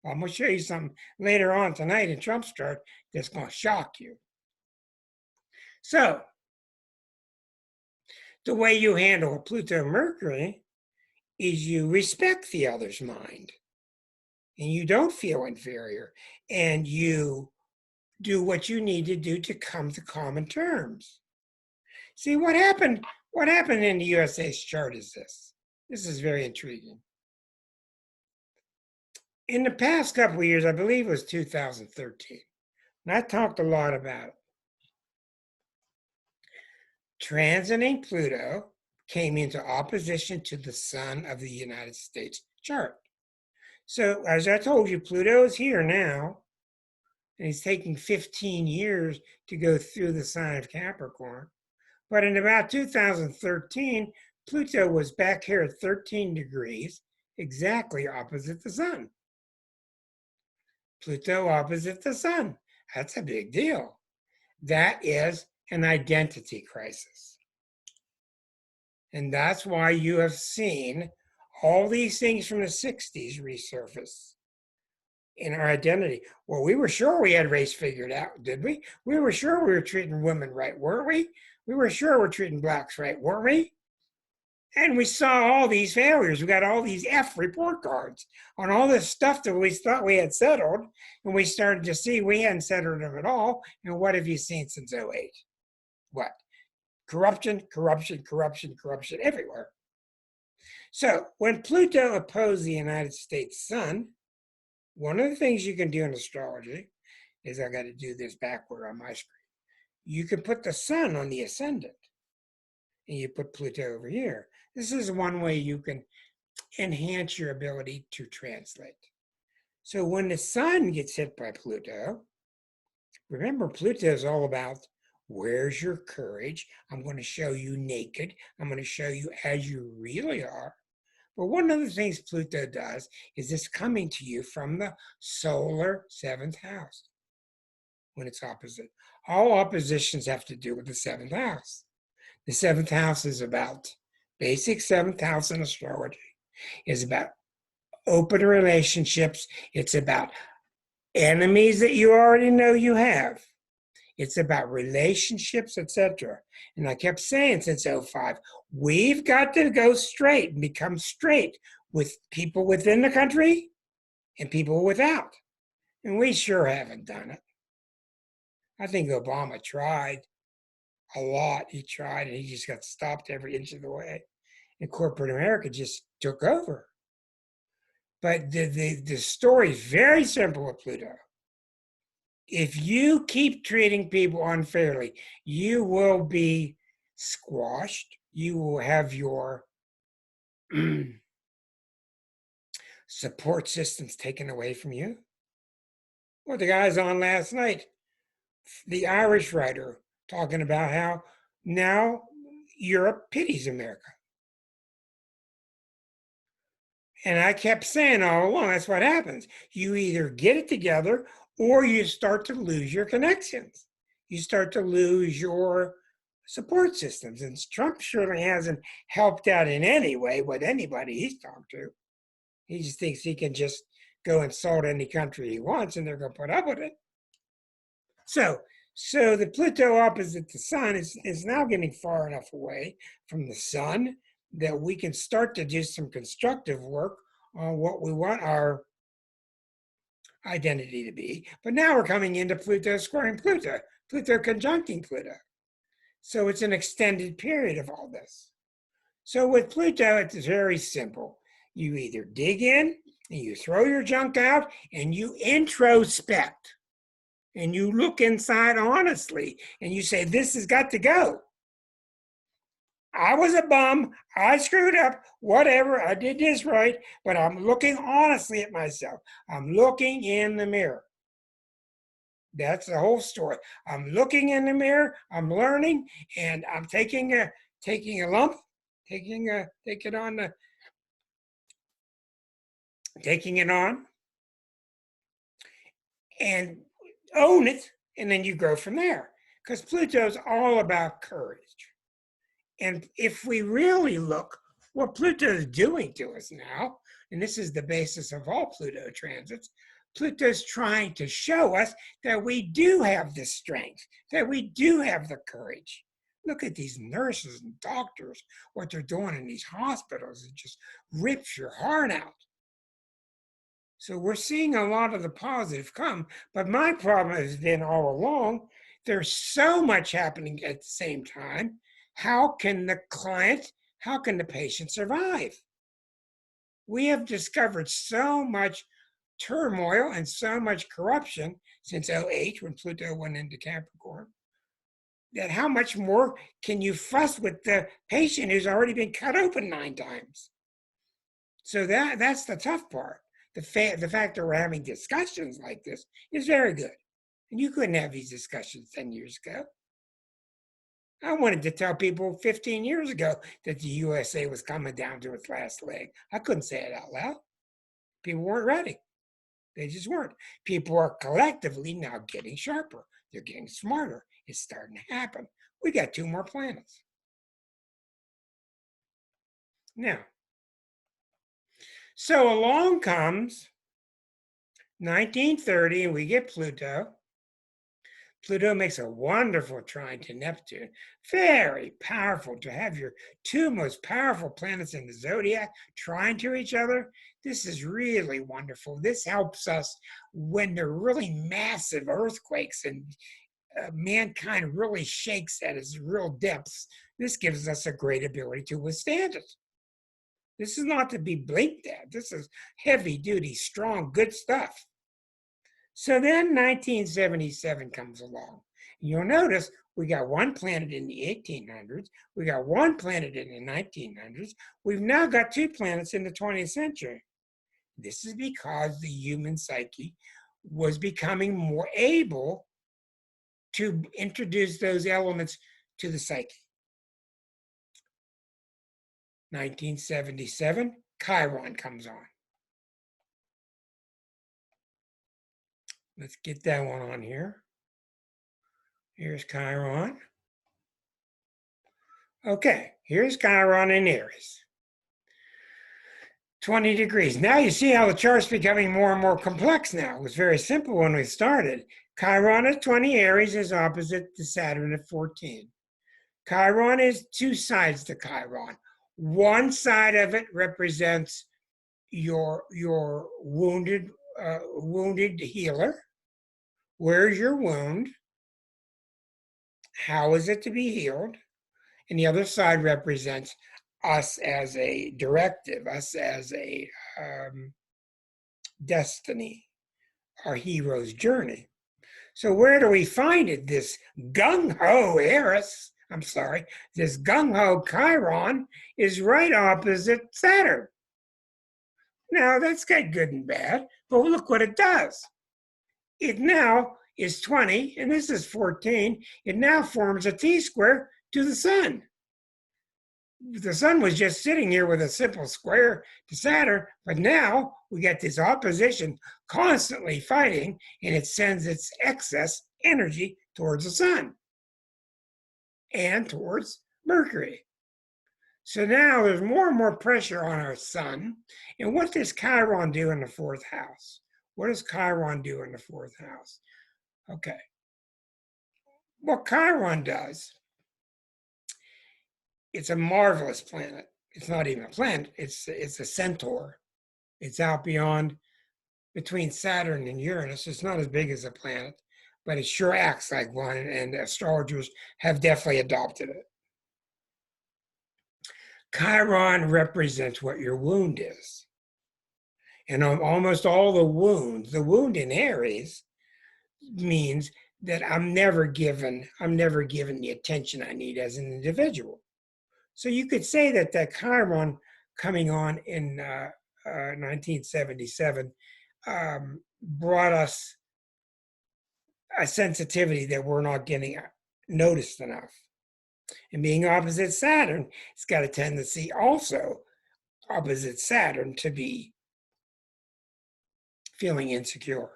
I'm going to show you something later on tonight in Trump's chart that's going to shock you. So, the way you handle Pluto Mercury is you respect the other's mind, and you don't feel inferior, and you do what you need to do to come to common terms. See, what happened in the USA's chart is this. This is very intriguing. In the past couple of years, I believe it was 2013, and I talked a lot about it. Transiting Pluto came into opposition to the Sun of the United States chart. So, as I told you, Pluto is here now, and it's taking 15 years to go through the sign of Capricorn. But in about 2013, Pluto was back here at 13 degrees, exactly opposite the Sun. Pluto opposite the Sun. That's a big deal. That is an identity crisis. And that's why you have seen all these things from the 60s resurface in our identity. Well, we were sure we had race figured out, did we? We were sure we were treating women right, weren't we? We were sure we're treating blacks right, weren't we? And we saw all these failures. We got all these F report cards on all this stuff that we thought we had settled, and we started to see we hadn't settled them at all. And what have you seen since 08? What? Corruption, corruption, corruption, corruption everywhere. So when Pluto opposed the United States Sun, one of the things you can do in astrology is, I got to do this backward on my screen. You can put the Sun on the ascendant, and you put Pluto over here. This is one way you can enhance your ability to translate. So when the Sun gets hit by Pluto, remember, Pluto is all about, where's your courage? I'm going to show you naked. I'm going to show you as you really are. But one of the things Pluto does is it's coming to you from the solar 7th house when it's opposite. All oppositions have to do with the 7th house. The 7th house is about, basic 7th house in astrology is about open relationships. It's about enemies that you already know you have. It's about relationships, etc. And I kept saying since 05, we've got to go straight and become straight with people within the country and people without. And we sure haven't done it. I think Obama tried a lot. He tried, and he just got stopped every inch of the way. And corporate America just took over. But the story is very simple with Pluto. If you keep treating people unfairly, you will be squashed. You will have your support systems taken away from you. Well, the guys on last night, the Irish writer, talking about how now Europe pities America. And I kept saying all along, that's what happens. You either get it together or you start to lose your connections. You start to lose your support systems. And Trump surely hasn't helped out in any way with anybody he's talked to. He just thinks he can just go insult any country he wants and they're going to put up with it. So the Pluto opposite the sun is now getting far enough away from the sun that we can start to do some constructive work on what we want our identity to be. But now we're coming into Pluto squaring Pluto, Pluto conjuncting Pluto. So it's an extended period of all this. So with Pluto, it's very simple. You either dig in and you throw your junk out and you introspect and you look inside honestly and you say, this has got to go. I was a bum, I screwed up, whatever, I did this right, but I'm looking honestly at myself. I'm looking in the mirror. That's the whole story. I'm looking in the mirror, I'm learning, and I'm taking a lump, taking it on, and own it, and then you grow from there. Because Pluto's all about courage. And if we really look, what Pluto is doing to us now, and this is the basis of all Pluto transits, Pluto's trying to show us that we do have the strength, that we do have the courage. Look at these nurses and doctors, what they're doing in these hospitals. It just rips your heart out. So we're seeing a lot of the positive come, but my problem has been all along, there's so much happening at the same time. How can the patient survive? We have discovered so much turmoil and so much corruption since 08 when Pluto went into Capricorn, that how much more can you fuss with the patient who's already been cut open 9 times? So that's the tough part. The fact that we're having discussions like this is very good. And you couldn't have these discussions 10 years ago. I wanted to tell people 15 years ago that the USA was coming down to its last leg. I couldn't say it out loud. People weren't ready. They just weren't. People are collectively now getting sharper. They're getting smarter. It's starting to happen. We got 2 more planets. Now, so along comes 1930 and we get Pluto. Pluto makes a wonderful trine to Neptune. Very powerful to have your 2 most powerful planets in the zodiac trine to each other. This is really wonderful. This helps us when there are really massive earthquakes and mankind really shakes at its real depths. This gives us a great ability to withstand it. This is not to be blinked at. This is heavy duty, strong, good stuff. So then 1977 comes along. You'll notice we got 1 planet in the 1800s. We got 1 planet in the 1900s. We've now got 2 planets in the 20th century. This is because the human psyche was becoming more able to introduce those elements to the psyche. 1977, Chiron comes on. Let's get that one on here. Here's Chiron. Okay, here's Chiron in Aries. 20 degrees. Now you see how the chart's becoming more and more complex now. It was very simple when we started. Chiron at 20 Aries is opposite to Saturn at 14. Chiron is 2 sides to Chiron. One side of it represents your wounded healer. Where's your wound? How is it to be healed? And the other side represents us as a directive, us as a destiny, our hero's journey. So where do we find it? This gung-ho this gung-ho Chiron is right opposite Saturn. Now, that's got good and bad, but look what it does. It now is 20, and this is 14. It now forms a T-square to the sun. The sun was just sitting here with a simple square to Saturn, but now we got this opposition constantly fighting, and it sends its excess energy towards the sun. and towards Mercury. So now there's more and more pressure on our sun. And what does Chiron do in the fourth house? What does Chiron do in the fourth house? Okay. What Chiron does, it's a marvelous planet. It's not even a planet, it's a centaur. It's out beyond between Saturn and Uranus. It's not as big as a planet, but it sure acts like one, and astrologers have definitely adopted it. Chiron represents what your wound is. And on almost all the wound in Aries means that I'm never given the attention I need as an individual. So you could say that that Chiron coming on in 1977 brought us a sensitivity that we're not getting noticed enough. And being opposite Saturn, it's got a tendency also opposite Saturn to be feeling insecure.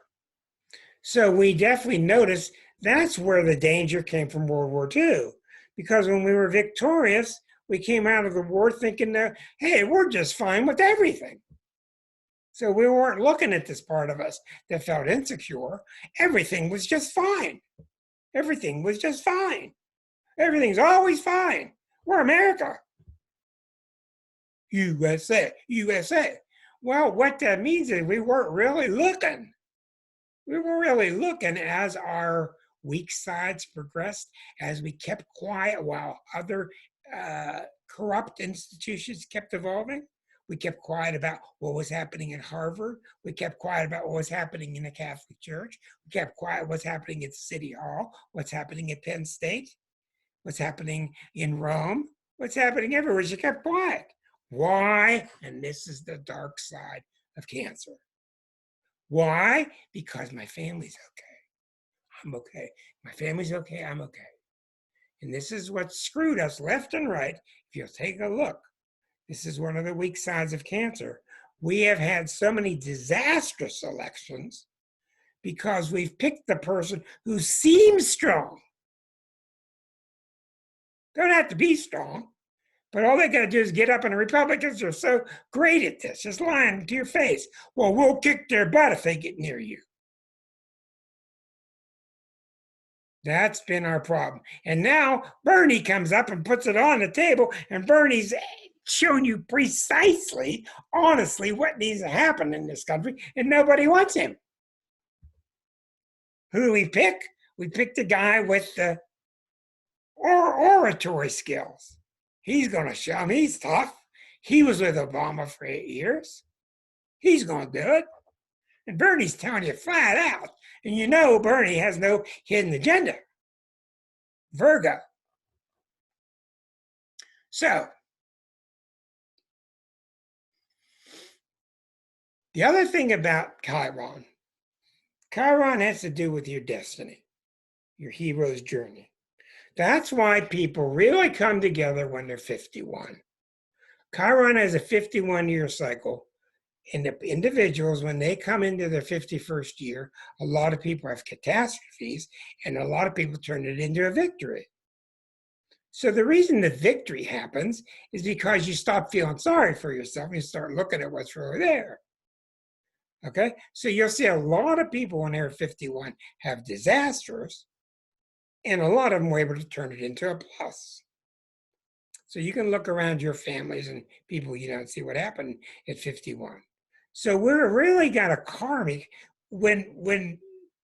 So we definitely noticed that's where the danger came from World War II. Because when we were victorious, we came out of the war thinking that, hey, we're just fine with everything. So we weren't looking at this part of us that felt insecure. Everything was just fine. Everything was just fine. Everything's always fine. We're America. USA, USA. Well, what that means is we weren't really looking. We were really looking as our weak sides progressed, as we kept quiet while other corrupt institutions kept evolving. We kept quiet about what was happening at Harvard. We kept quiet about what was happening in the Catholic Church. We kept quiet what's happening at City Hall, what's happening at Penn State, what's happening in Rome, what's happening everywhere. You kept quiet. Why? And this is the dark side of Cancer. Why? Because my family's okay. I'm okay. My family's okay. I'm okay. And this is what screwed us left and right. If you'll take a look, this is one of the weak sides of Cancer. We have had so many disastrous elections because we've picked the person who seems strong. Don't have to be strong, but all they got to do is get up, and the Republicans are so great at this, just lying to your face. Well, we'll kick their butt if they get near you. That's been our problem. And now Bernie comes up and puts it on the table, and Bernie's showing you precisely, honestly, what needs to happen in this country, and nobody wants him. Who do we pick? We picked the guy with the oratory skills. He's going to show him he's tough. He was with Obama for 8 years. He's going to do it. And Bernie's telling you flat out. And you know Bernie has no hidden agenda. Virgo. So, the other thing about Chiron has to do with your destiny, your hero's journey. That's why people really come together when they're 51. Chiron has a 51-year cycle. And the individuals, when they come into their 51st year, a lot of people have catastrophes, and a lot of people turn it into a victory. So the reason the victory happens is because you stop feeling sorry for yourself and you start looking at what's really there. Okay? So you'll see a lot of people when they're 51 have disasters, and a lot of them were able to turn it into a plus. So you can look around your families and people and see what happened at 51. So we're really got a karmic, when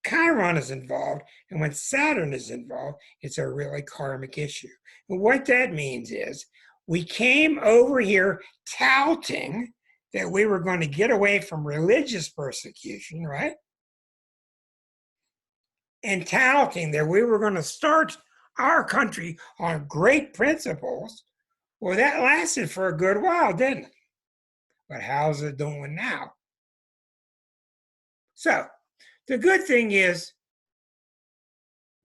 Chiron is involved and when Saturn is involved, it's a really karmic issue. And what that means is we came over here touting that we were going to get away from religious persecution, right? And touting that we were going to start our country on great principles. Well, that lasted for a good while, didn't it? But how's it doing now? So the good thing is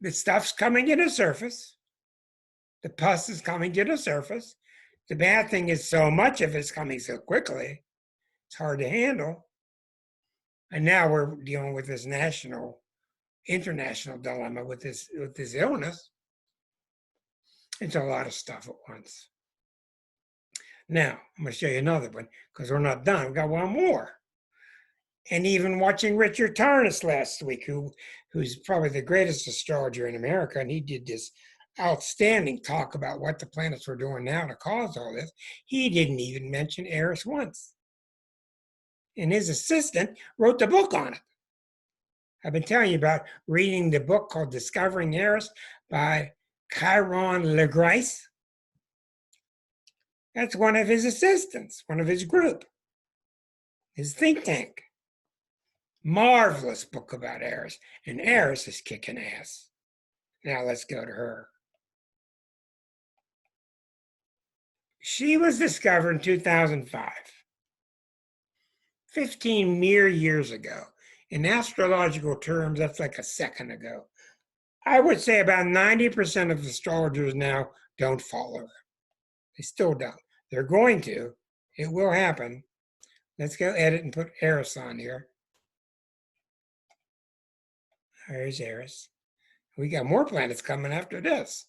the stuff's coming to the surface. The pus is coming to the surface. The bad thing is so much of it's coming so quickly, it's hard to handle. And now we're dealing with this international dilemma with this illness. It's a lot of stuff at once. Now, I'm going to show you another one because we're not done. We've got one more. And even watching Richard Tarnas last week, who's probably the greatest astrologer in America, and he did this outstanding talk about what the planets were doing now to cause all this. He didn't even mention Eris once. And his assistant wrote the book on it. I've been telling you about reading the book called Discovering Eris by Chiron Legrice. That's one of his assistants, one of his group, his think tank. Marvelous book about Eris, and Eris is kicking ass. Now let's go to her. She was discovered in 2005, 15 mere years ago. In astrological terms, that's like a second ago. I would say about 90% of astrologers now don't follow her. They still don't. They're going to. It will happen. Let's go edit and put Eris on here. There's Eris. We got more planets coming after this.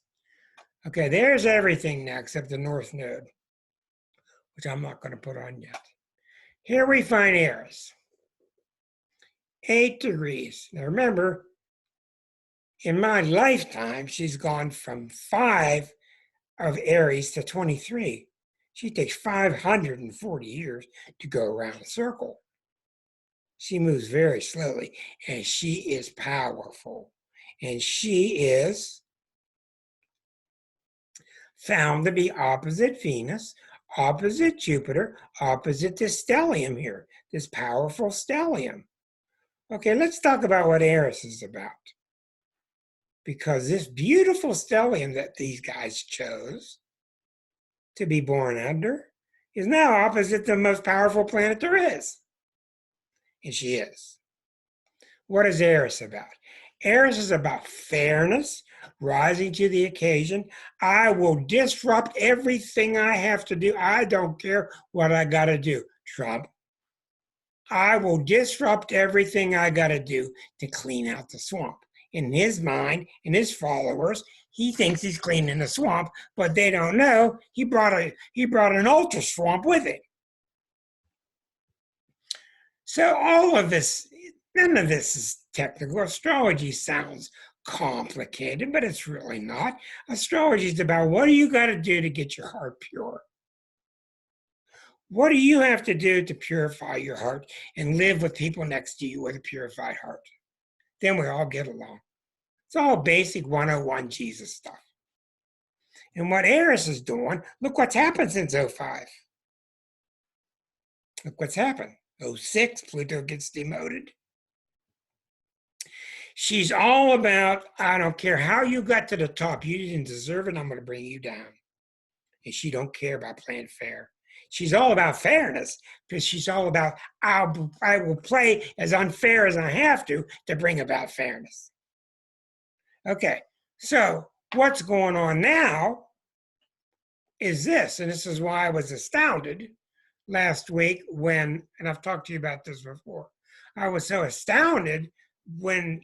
Okay, there's everything now except the North Node, which I'm not going to put on yet. Here we find Eris. 8 degrees. Now remember, in my lifetime, she's gone from 5 of Aries to 23. She takes 540 years to go around a circle. She moves very slowly, and she is powerful. And she is found to be opposite Venus, opposite Jupiter, opposite this stellium here, this powerful stellium. Okay, let's talk about what Eris is about. Because this beautiful stellium that these guys chose to be born under is now opposite the most powerful planet there is. And she is. What is Eris about? Eris is about fairness, rising to the occasion. I will disrupt everything I have to do. I don't care what I got to do, Trump. I will disrupt everything I got to do to clean out the swamp. In his mind, in his followers, he thinks he's cleaning the swamp, but they don't know he brought an ultra swamp with him. So all of this, none of this is technical. Astrology sounds complicated, but it's really not. Astrology is about what do you got to do to get your heart pure? What do you have to do to purify your heart and live with people next to you with a purified heart? Then we all get along. It's all basic 101 Jesus stuff. And what Eris is doing, look what's happened since 05. Look what's happened. 06, Pluto gets demoted. She's all about, I don't care how you got to the top, you didn't deserve it, I'm going to bring you down. And she don't care about playing fair. She's all about fairness because she's all about, I will play as unfair as I have to bring about fairness. Okay, so what's going on now is this, and this is why I was astounded last week when, and I've talked to you about this before, I was so astounded when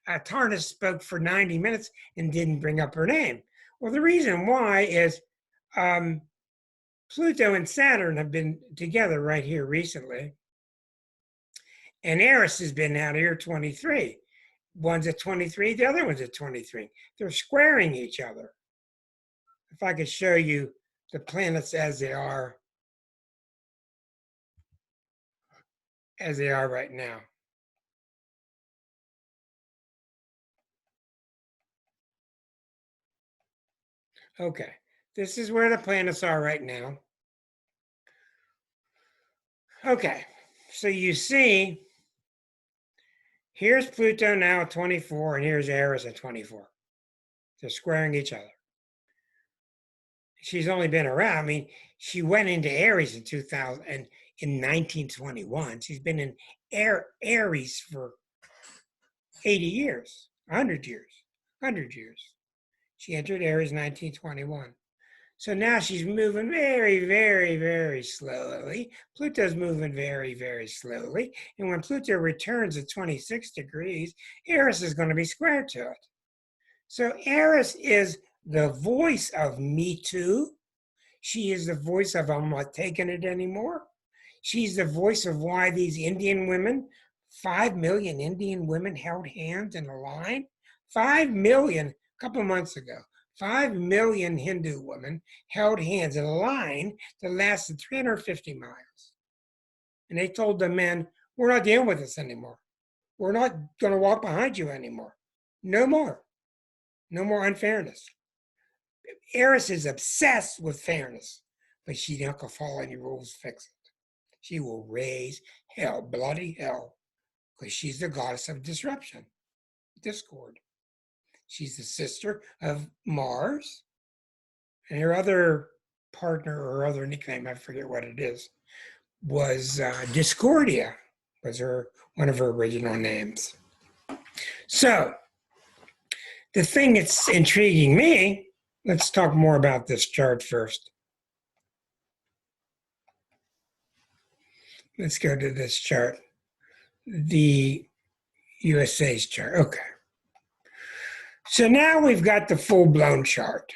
Tarnas spoke for 90 minutes and didn't bring up her name. Well, the reason why is Pluto and Saturn have been together right here recently, and Eris has been out here 23. One's at 23, the other one's at 23. They're squaring each other. If I could show you the planets as they are right now. Okay, this is where the planets are right now. Okay, so you see, here's Pluto now at 24, and here's Eris at 24. They're squaring each other. She's only been around. I mean, she went into Aries in 2000 and in 1921. She's been in Aries for 80 years, 100 years, 100 years. She entered Aries in 1921. So now she's moving very, very, very slowly. Pluto's moving very, very slowly. And when Pluto returns at 26 degrees, Eris is going to be square to it. So Eris is the voice of Me Too. She is the voice of I'm not taking it anymore. She's the voice of why these Indian women, 5 million Indian women held hands in a line. 5 million, a couple of months ago, 5 million Hindu women held hands in a line that lasted 350 miles. And they told the men, we're not dealing with this anymore. We're not going to walk behind you anymore. No more. No more unfairness. Eris is obsessed with fairness, but she's not going to follow any rules to fix it. She will raise hell, bloody hell, because she's the goddess of disruption, discord. She's the sister of Mars, and her other partner or other nickname, I forget what it is, was Discordia, was one of her original names. So the thing that's intriguing me, let's talk more about this chart first. Let's go to this chart, the USA's chart. Okay. So now we've got the full-blown chart.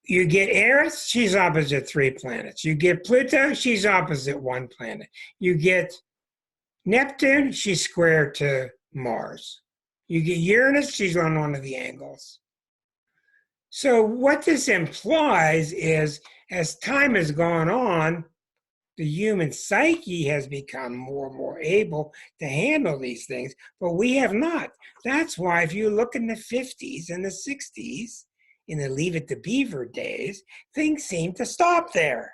You get Eris, she's opposite 3 planets. You get Pluto, she's opposite 1 planet. You get Neptune, she's square to Mars. You get Uranus, she's on one of the angles. So what this implies is, as time has gone on, the human psyche has become more and more able to handle these things, but we have not. That's why if you look in the 50s and the 60s, in the Leave It to Beaver days, things seem to stop there.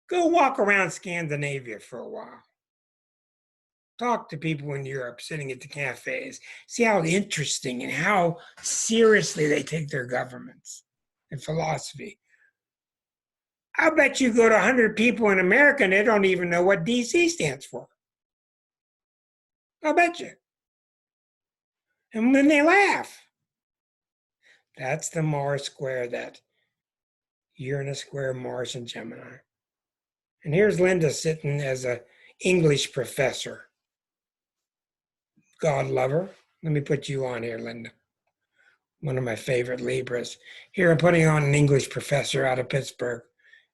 Go walk around Scandinavia for a while. Talk to people in Europe sitting at the cafes. See how interesting and how seriously they take their governments and philosophy. I bet you go to 100 people in America and they don't even know what DC stands for. I'll bet you. And then they laugh. That's the Mars square, that Uranus square, Mars and Gemini. And here's Linda sitting as an English professor. God lover. Let me put you on here, Linda. One of my favorite Libras. Here I'm putting on an English professor out of Pittsburgh.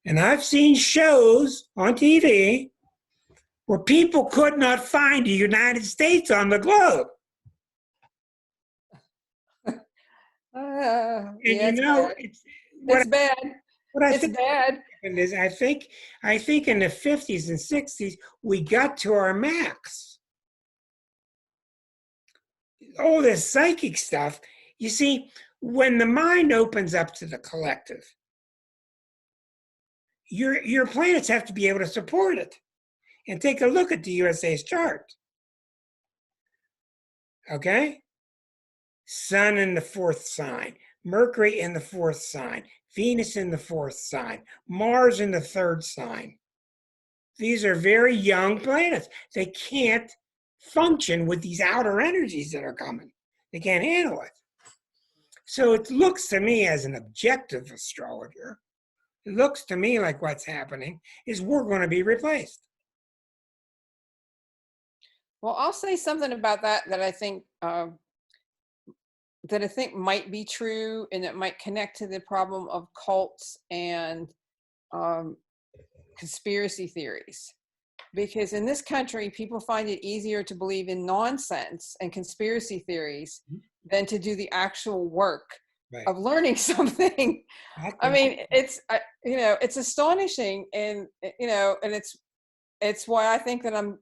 And I've seen shows on TV where people could not find the United States on the globe. And yeah, you know, it's bad. What I it's think bad. is I think in the 50s and 60s, we got to our max. All this psychic stuff, you see, when the mind opens up to the collective, your planets have to be able to support it. And take a look at the USA's chart. Okay? Sun in the 4th sign, Mercury in the 4th sign, Venus in the 4th sign, Mars in the 3rd sign. These are very young planets. They can't function with these outer energies that are coming. They can't handle it. So it looks to me, as an objective astrologer, it looks to me like what's happening is we're going to be replaced. Well, I'll say something about that I think might be true, and it might connect to the problem of cults and conspiracy theories. Because in this country, people find it easier to believe in nonsense and conspiracy theories than to do the actual work of learning something. I mean, it's astonishing, and and it's why I think that I'm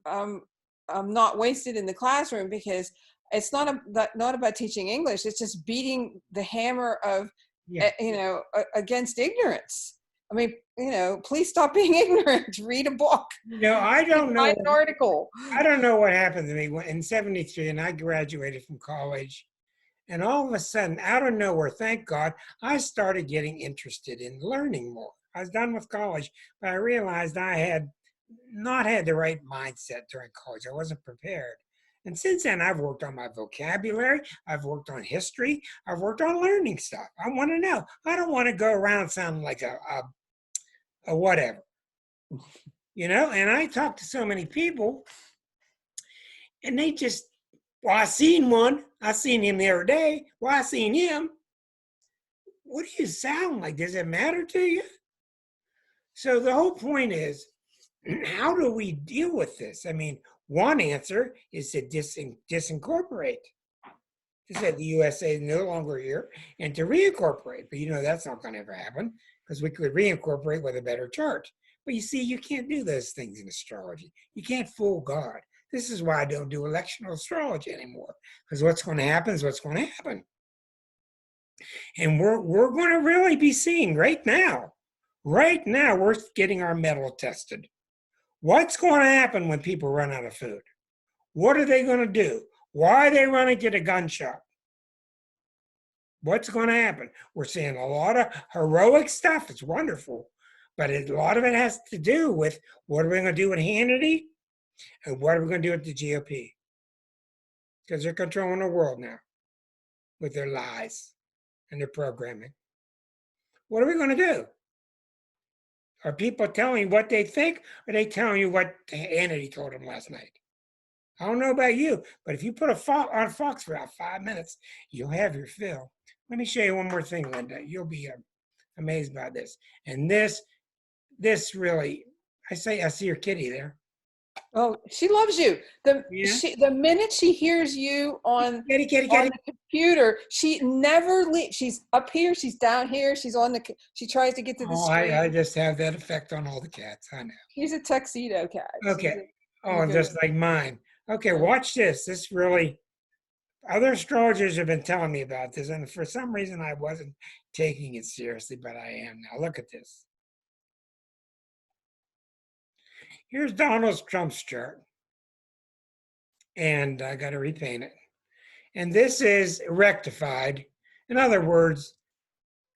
not wasted in the classroom, because it's not about teaching English. It's just beating the hammer of against ignorance. I mean, please stop being ignorant. Read a book. I don't know. Write an article. I don't know what happened to me in '73, and I graduated from college. And all of a sudden, out of nowhere, thank God, I started getting interested in learning more. I was done with college, but I realized I had not had the right mindset during college. I wasn't prepared. And since then, I've worked on my vocabulary. I've worked on history. I've worked on learning stuff. I want to know. I don't want to go around sounding like a whatever. And I talk to so many people, and they just Well, I seen one. I seen him the other day. Well, I seen him. What do you sound like? Does it matter to you? So the whole point is, how do we deal with this? I mean, one answer is to disincorporate. To say the USA is no longer here and to reincorporate. But you know, that's not going to ever happen because we could reincorporate with a better chart. But you see, you can't do those things in astrology. You can't fool God. This is why I don't do electional astrology anymore, because what's going to happen is what's going to happen. And we're going to really be seeing right now, we're getting our mettle tested. What's going to happen when people run out of food? What are they going to do? Why are they running to the gun shop? What's going to happen? We're seeing a lot of heroic stuff. It's wonderful. But a lot of it has to do with what are we going to do with Hannity and what are we going to do with the GOP? Because they're controlling the world now with their lies and their programming. What are we going to do? Are people telling you what they think, or are they telling you what Hannity told them last night? I don't know about you, but if you put on Fox for about 5 minutes, you'll have your fill. Let me show you one more thing, Linda. You'll be amazed by this. And this really, I see your kitty there. Oh, she loves you. The minute she hears you on the computer, she never leaves. She's up here, she's down here, she tries to get to the screen. I just have that effect on all the cats. I know. She's a tuxedo cat. Okay. Just like mine. Okay, watch this. This really, other astrologers have been telling me about this, and for some reason I wasn't taking it seriously, but I am now. Look at this. Here's Donald Trump's chart. And I got to repaint it. And this is rectified. In other words,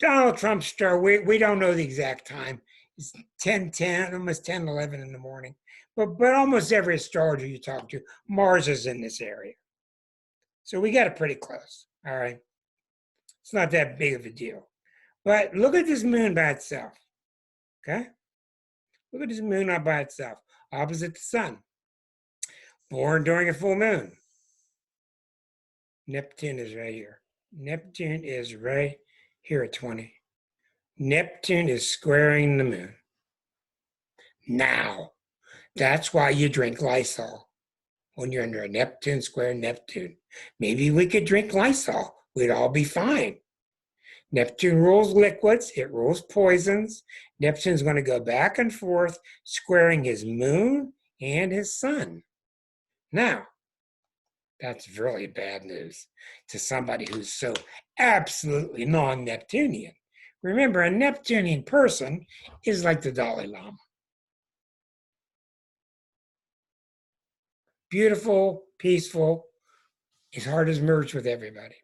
Donald Trump's chart, we don't know the exact time. It's 10:10, almost 10:11 in the morning. But almost every astrologer you talk to, Mars is in this area. So we got it pretty close, all right? It's not that big of a deal. But look at this moon by itself, okay? Look at this moon all by itself, opposite the sun. Born during a full moon. Neptune is right here. Neptune is right here at 20. Neptune is squaring the moon. Now, that's why you drink Lysol when you're under a Neptune square Neptune. Maybe we could drink Lysol. We'd all be fine. Neptune rules liquids. It rules poisons. Neptune's going to go back and forth, squaring his moon and his sun. Now, that's really bad news to somebody who's so absolutely non-Neptunian. Remember, a Neptunian person is like the Dalai Lama. Beautiful, peaceful. His heart is merged with everybody.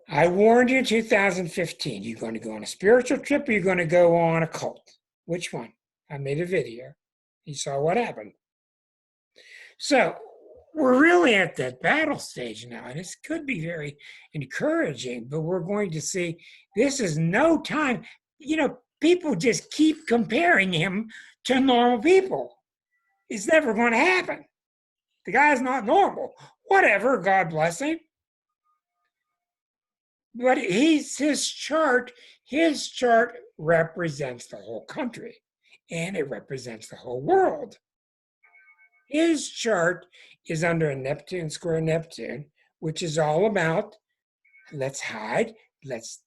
I warned you in 2015, you're going to go on a spiritual trip or you're going to go on a cult. Which one? I made a video. You saw what happened. So we're really at that battle stage now, and this could be very encouraging, but we're going to see this is no time. You know, people just keep comparing him to normal people. It's never going to happen. The guy's not normal. Whatever, God bless him. But his chart represents the whole country, and it represents the whole world. His chart is under a Neptune square Neptune, which is all about let's hide, let's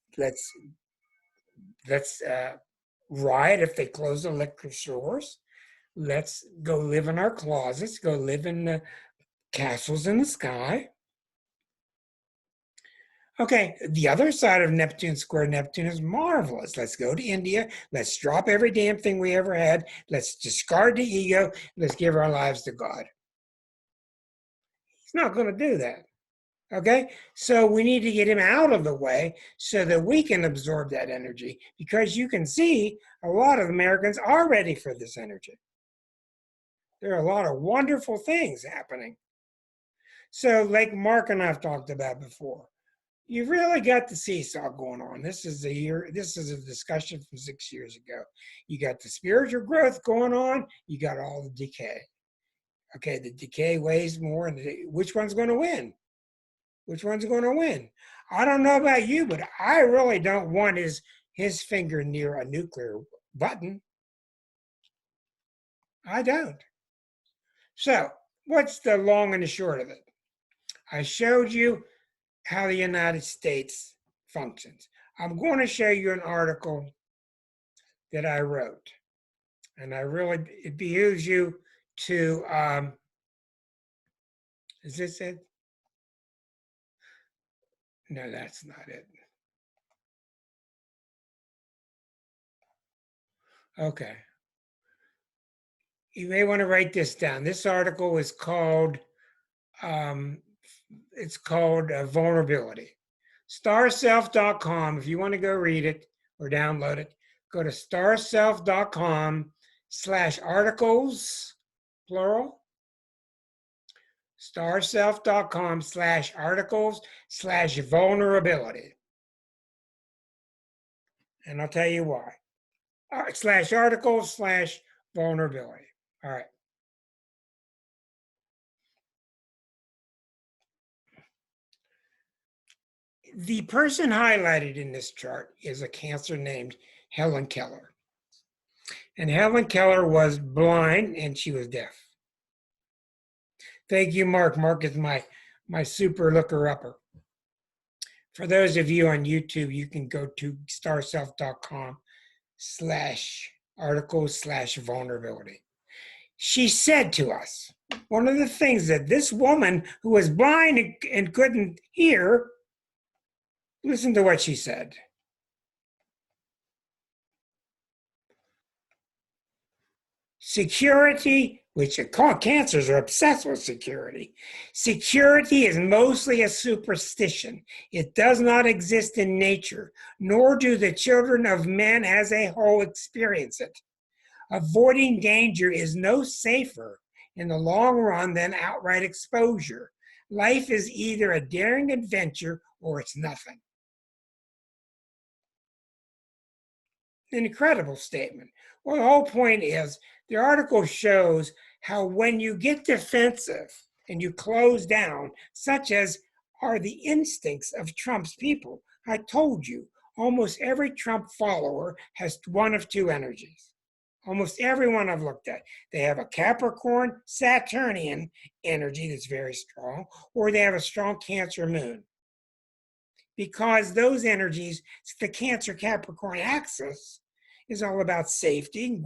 riot if they close the liquor stores. Let's go live in our closets, go live in the castles in the sky. Okay, the other side of Neptune square Neptune is marvelous. Let's go to India. Let's drop every damn thing we ever had. Let's discard the ego. Let's give our lives to God. He's not going to do that. Okay, so we need to get him out of the way so that we can absorb that energy, because you can see a lot of Americans are ready for this energy. There are a lot of wonderful things happening. So like Mark and I've talked about before, you've really got the seesaw going on. This is a discussion from 6 years ago. You got the spiritual growth going on, you got all the decay. Okay, the decay weighs more, and which one's going to win? Which one's going to win? I don't know about you, but I really don't want his finger near a nuclear button. I don't. So, what's the long and the short of it? I showed you how the United States functions. I'm going to show you an article that I wrote, and it behooves you to, is this it? No, that's not it. Okay. You may want to write this down. This article is called, Vulnerability. Starself.com, if you want to go read it or download it, go to starself.com/articles, plural, starself.com/articles/vulnerability. And I'll tell you why. /articles/vulnerability. All right. The person highlighted in this chart is a Cancer named Helen Keller. And Helen Keller was blind and she was deaf. Thank you, Mark. Mark is my super looker-upper. For those of you on YouTube, you can go to starself.com/articles/vulnerability. She said to us, one of the things that this woman who was blind and couldn't hear, listen to what she said. Security, which cancers are obsessed with security. Security is mostly a superstition. It does not exist in nature, nor do the children of men as a whole experience it. Avoiding danger is no safer in the long run than outright exposure. Life is either a daring adventure or it's nothing. An incredible statement. Well, the whole point is the article shows how when you get defensive and you close down, such as are the instincts of Trump's people. I told you, almost every Trump follower has one of two energies. Almost everyone I've looked at. They have a Capricorn, Saturnian energy that's very strong, or they have a strong Cancer moon. Because those energies, the Cancer Capricorn axis, is all about safety,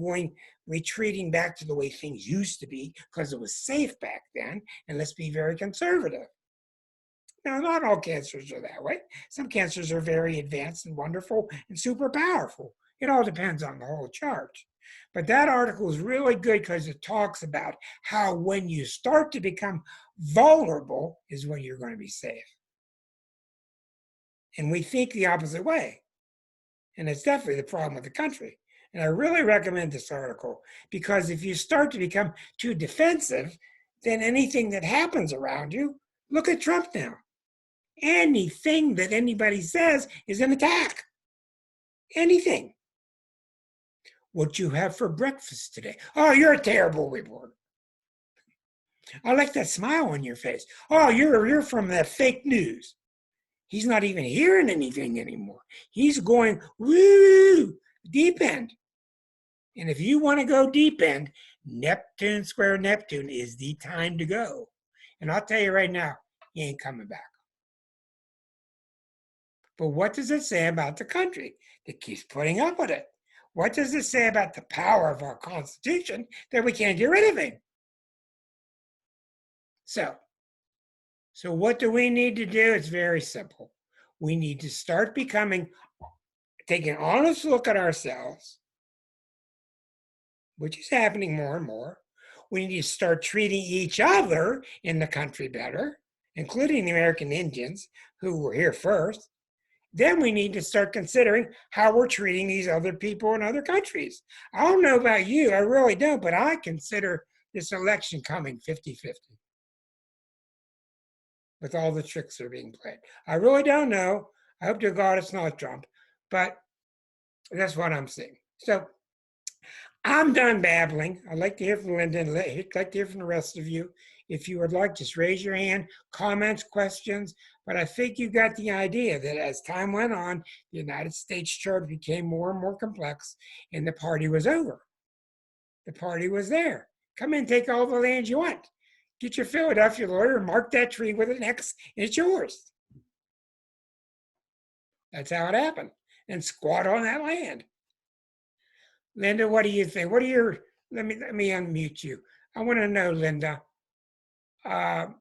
retreating back to the way things used to be because it was safe back then, and let's be very conservative. Now, not all cancers are that way. Some cancers are very advanced and wonderful and super powerful. It all depends on the whole chart. But that article is really good because it talks about how when you start to become vulnerable is when you're going to be safe. And we think the opposite way. And it's definitely the problem with the country. And I really recommend this article because if you start to become too defensive, then anything that happens around you, look at Trump now. Anything that anybody says is an attack. Anything. What you have for breakfast today? Oh, you're a terrible reporter. I like that smile on your face. Oh, you're from that fake news. He's not even hearing anything anymore. He's going, woo, deep end. And if you want to go deep end, Neptune square Neptune is the time to go. And I'll tell you right now, he ain't coming back. But what does it say about the country that keeps putting up with it? What does it say about the power of our Constitution that we can't get rid of it? So what do we need to do? It's very simple. We need to start taking an honest look at ourselves, which is happening more and more. We need to start treating each other in the country better, including the American Indians who were here first. Then we need to start considering how we're treating these other people in other countries. I don't know about you, I really don't, but I consider this election coming 50-50 with all the tricks that are being played. I really don't know. I hope to God it's not Trump, but that's what I'm seeing. So I'm done babbling. I'd like to hear from Linda and I'd like to hear from the rest of you. If you would like, just raise your hand, comments, questions. But I think you got the idea that as time went on, the United States chart became more and more complex, and the party was over. The party was there. Come in, take all the land you want. Get your Philadelphia lawyer, mark that tree with an X, and it's yours. That's how it happened. And squat on that land. Linda, what do you think? What are your, let me unmute you. I want to know, Linda. I'm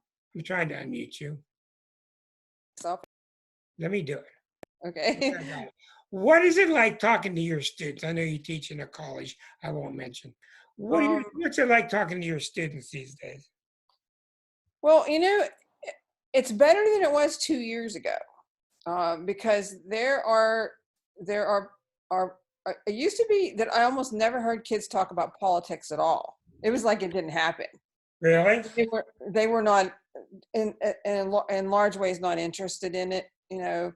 trying to unmute you. Stop. Let me do it. Okay. What is it like talking to your students? I know you teach in a college. I won't mention. What's it like talking to your students these days? Well, it's better than it was 2 years ago, because it used to be that I almost never heard kids talk about politics at all. It was like it didn't happen. Really? They were not in large ways not interested in it, and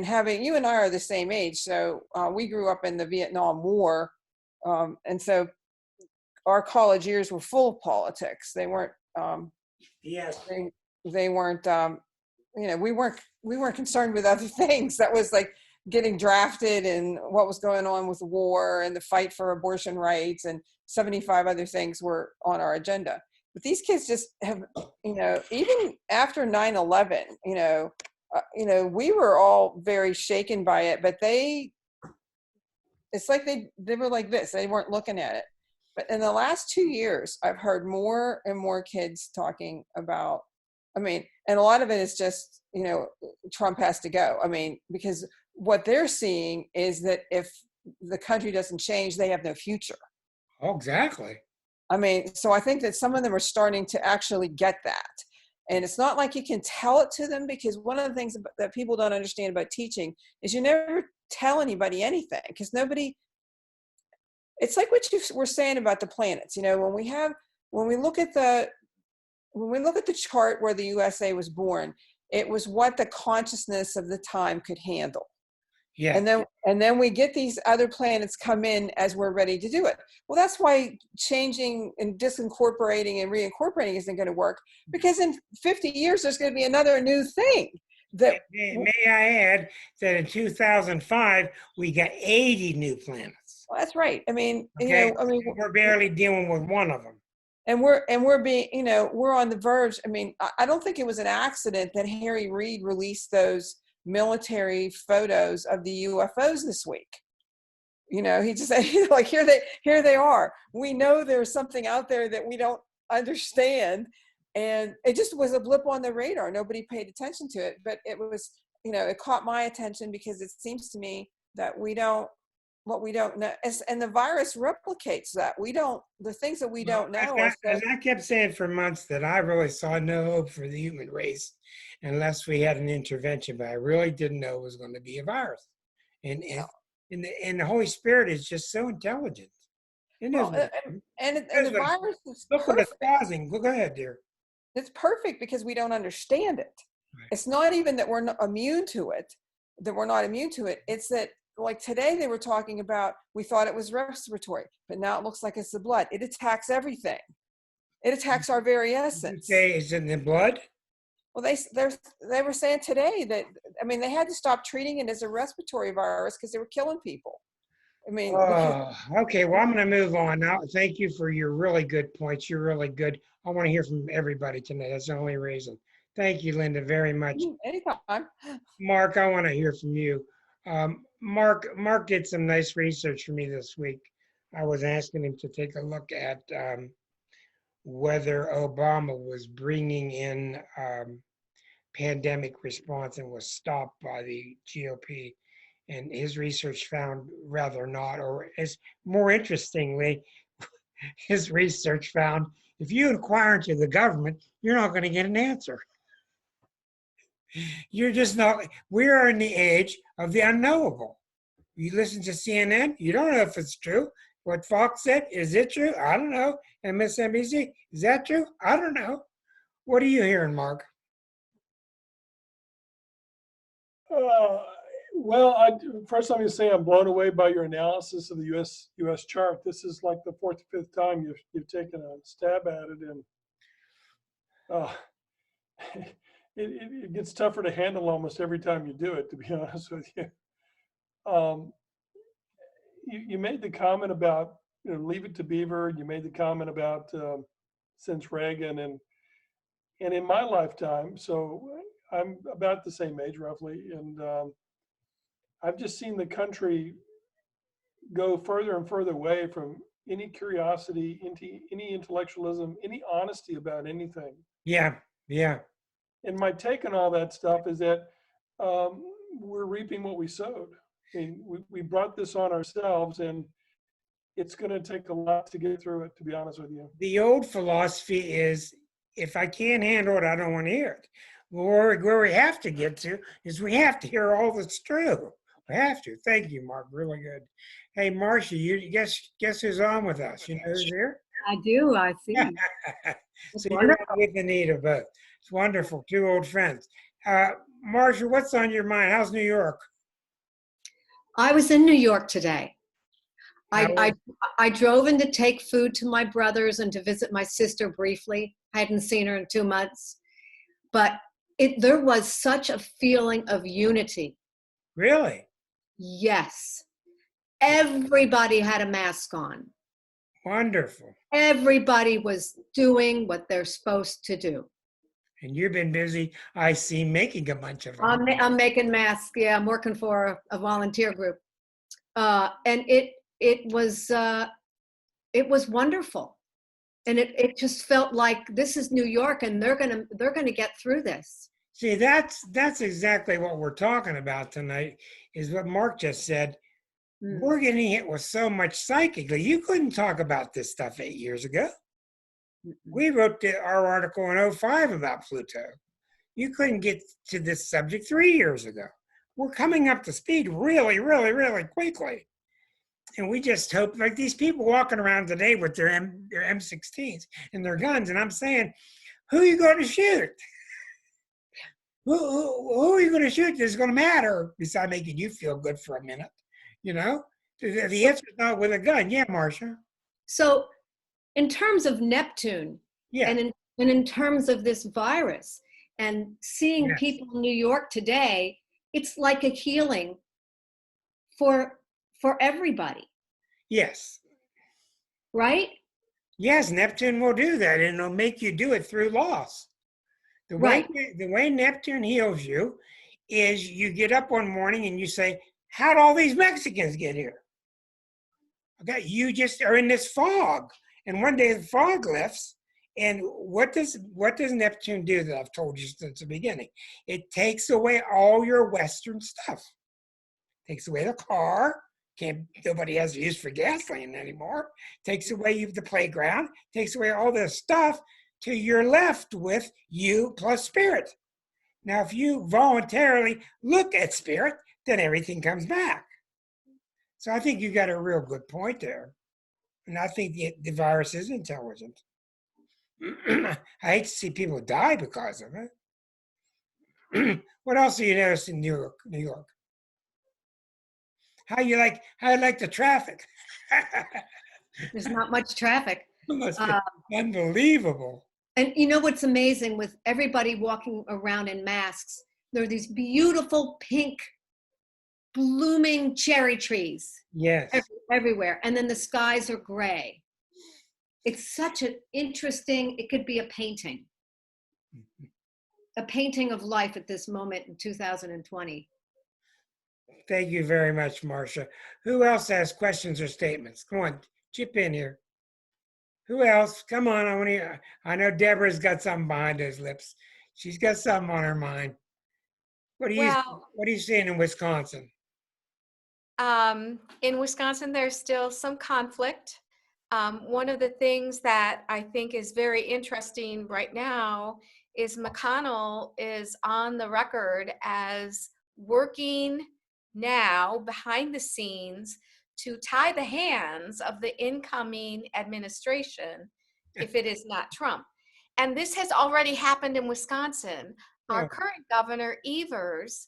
you and I are the same age, so we grew up in the Vietnam War, and so our college years were full of politics. They weren't. Yes. They weren't. We weren't concerned with other things. That was like getting drafted and what was going on with the war and the fight for abortion rights and 75 other things were on our agenda. But these kids just have, even after 9/11, we were all very shaken by it, but it's like they were like this. They weren't looking at it. But in the last 2 years, I've heard more and more kids talking about, and a lot of it is just, Trump has to go. Because what they're seeing is that if the country doesn't change, they have no future. Oh, exactly. So I think that some of them are starting to actually get that. And it's not like you can tell it to them, because one of the things that people don't understand about teaching is you never tell anybody anything, because it's like what you were saying about the planets. When we look at the chart where the USA was born, it was what the consciousness of the time could handle. Yeah. And then we get these other planets come in as we're ready to do it. Well, that's why changing and disincorporating and reincorporating isn't going to work, because in 50 years there's going to be another new thing. May I add that in 2005 we got 80 new planets. Well, that's right. We're barely dealing with one of them. And we're being, we're on the verge. I don't think it was an accident that Harry Reid released those military photos of the UFOs this week. He just said, like, here they are. We know there's something out there that we don't understand. And it just was a blip on the radar. Nobody paid attention to it, but it was, it caught my attention, because it seems to me that what we don't know, and the virus replicates that. The things that we don't know. As I kept saying for months, that I really saw no hope for the human race unless we had an intervention, but I really didn't know it was going to be a virus. And the Holy Spirit is just so intelligent. And the virus is look what it's causing. Go ahead, dear. It's perfect because we don't understand it. Right. It's not even that we're not immune to it. It's that, like today they were talking about, we thought it was respiratory, but now it looks like it's the blood. It attacks everything. It attacks our very essence. Did you say it's in the blood? Well, they were saying today that, they had to stop treating it as a respiratory virus because they were killing people. Okay. Well, I'm going to move on now. Thank you for your really good points. You're really good. I want to hear from everybody tonight. That's the only reason. Thank you, Linda, very much. Anytime. Mark, I want to hear from you. Mark did some nice research for me this week. I was asking him to take a look at whether Obama was bringing in pandemic response and was stopped by the GOP. And his research found rather not, or as more interestingly, his research found if you inquire into the government, you're not going to get an answer. You're just not. We are in the age of the unknowable. You listen to CNN, you don't know if it's true. What Fox said, is it true? I don't know. MSNBC, is that true? I don't know. What are you hearing, Mark? Well, first let me say I'm blown away by your analysis of the U.S. chart. This is like the fourth or fifth time you've taken a stab at it, and uh, it gets tougher to handle almost every time you do it, to be honest with you. Um, you made the comment about, Leave It to Beaver. You made the comment about since Reagan, and in my lifetime, so I'm about the same age roughly, and I've just seen the country go further and further away from any curiosity, into any intellectualism, any honesty about anything. Yeah, yeah. And my take on all that stuff is that we're reaping what we sowed. I mean, we brought this on ourselves, and it's going to take a lot to get through it, to be honest with you. The old philosophy is, if I can't handle it, I don't want to hear it. Where we have to get to is we have to hear all that's true. We have to. Thank you, Mark. Really good. Hey, Marcia, you guess who's on with us? You know who's here? I do. I see. So you're on with Anita both. It's wonderful. Two old friends. Marcia, what's on your mind? How's New York? I was in New York today. I drove in to take food to my brothers and to visit my sister briefly. I hadn't seen her in 2 months, but there was such a feeling of unity. Really? Yes. Everybody had a mask on. Wonderful. Everybody was doing what they're supposed to do. And you've been busy, I see, making a bunch of them. I'm making masks. Yeah, I'm working for a volunteer group. And it was wonderful. And it just felt like this is New York, and they're gonna get through this. See, that's exactly what we're talking about tonight, is what Mark just said. We're getting hit with so much psychically. You couldn't talk about this stuff 8 years ago. We wrote our article in 2005 about Pluto. You couldn't get to this subject 3 years ago. We're coming up to speed really, really, really quickly. And we just hope, like these people walking around today with their M16s and their guns, and I'm saying, who are you going to shoot? Who are you going to shoot that's going to matter besides making you feel good for a minute? You know, the answer is not with a gun. Yeah, Marcia. So in terms of Neptune, yeah, and in terms of this virus, and seeing yes. people in New York today, it's like a healing for everybody. Yes. Right? Yes, Neptune will do that, and it'll make you do it through loss. The way Neptune heals you is you get up one morning and you say, how'd all these Mexicans get here? Okay, you just are in this fog. And one day the fog lifts, and what does Neptune do that I've told you since the beginning? It takes away all your Western stuff. Takes away the car. Nobody has use for gasoline anymore. Takes away the playground. Takes away all this stuff till you're left with you plus spirit. Now, if you voluntarily look at spirit, then everything comes back. So I think you got a real good point there. And I think the virus is intelligent. I hate to see people die because of it. What else do you notice in New York? How you like the traffic? There's not much traffic. It must be unbelievable. And you know what's amazing with everybody walking around in masks? There are these beautiful pink blooming cherry trees. Yes. Everywhere. And then the skies are gray. It's such an interesting, it could be a painting. A painting of life at this moment in 2020. Thank you very much, Marcia. Who else has questions or statements? Come on, chip in here. Who else? Come on, I want to hear. I know Deborah's got something behind those lips. She's got something on her mind. What are you seeing in Wisconsin? In Wisconsin, there's still some conflict. One of the things that I think is very interesting right now is McConnell is on the record as working now behind the scenes to tie the hands of the incoming administration if it is not Trump. And this has already happened in Wisconsin. Our current governor, Evers,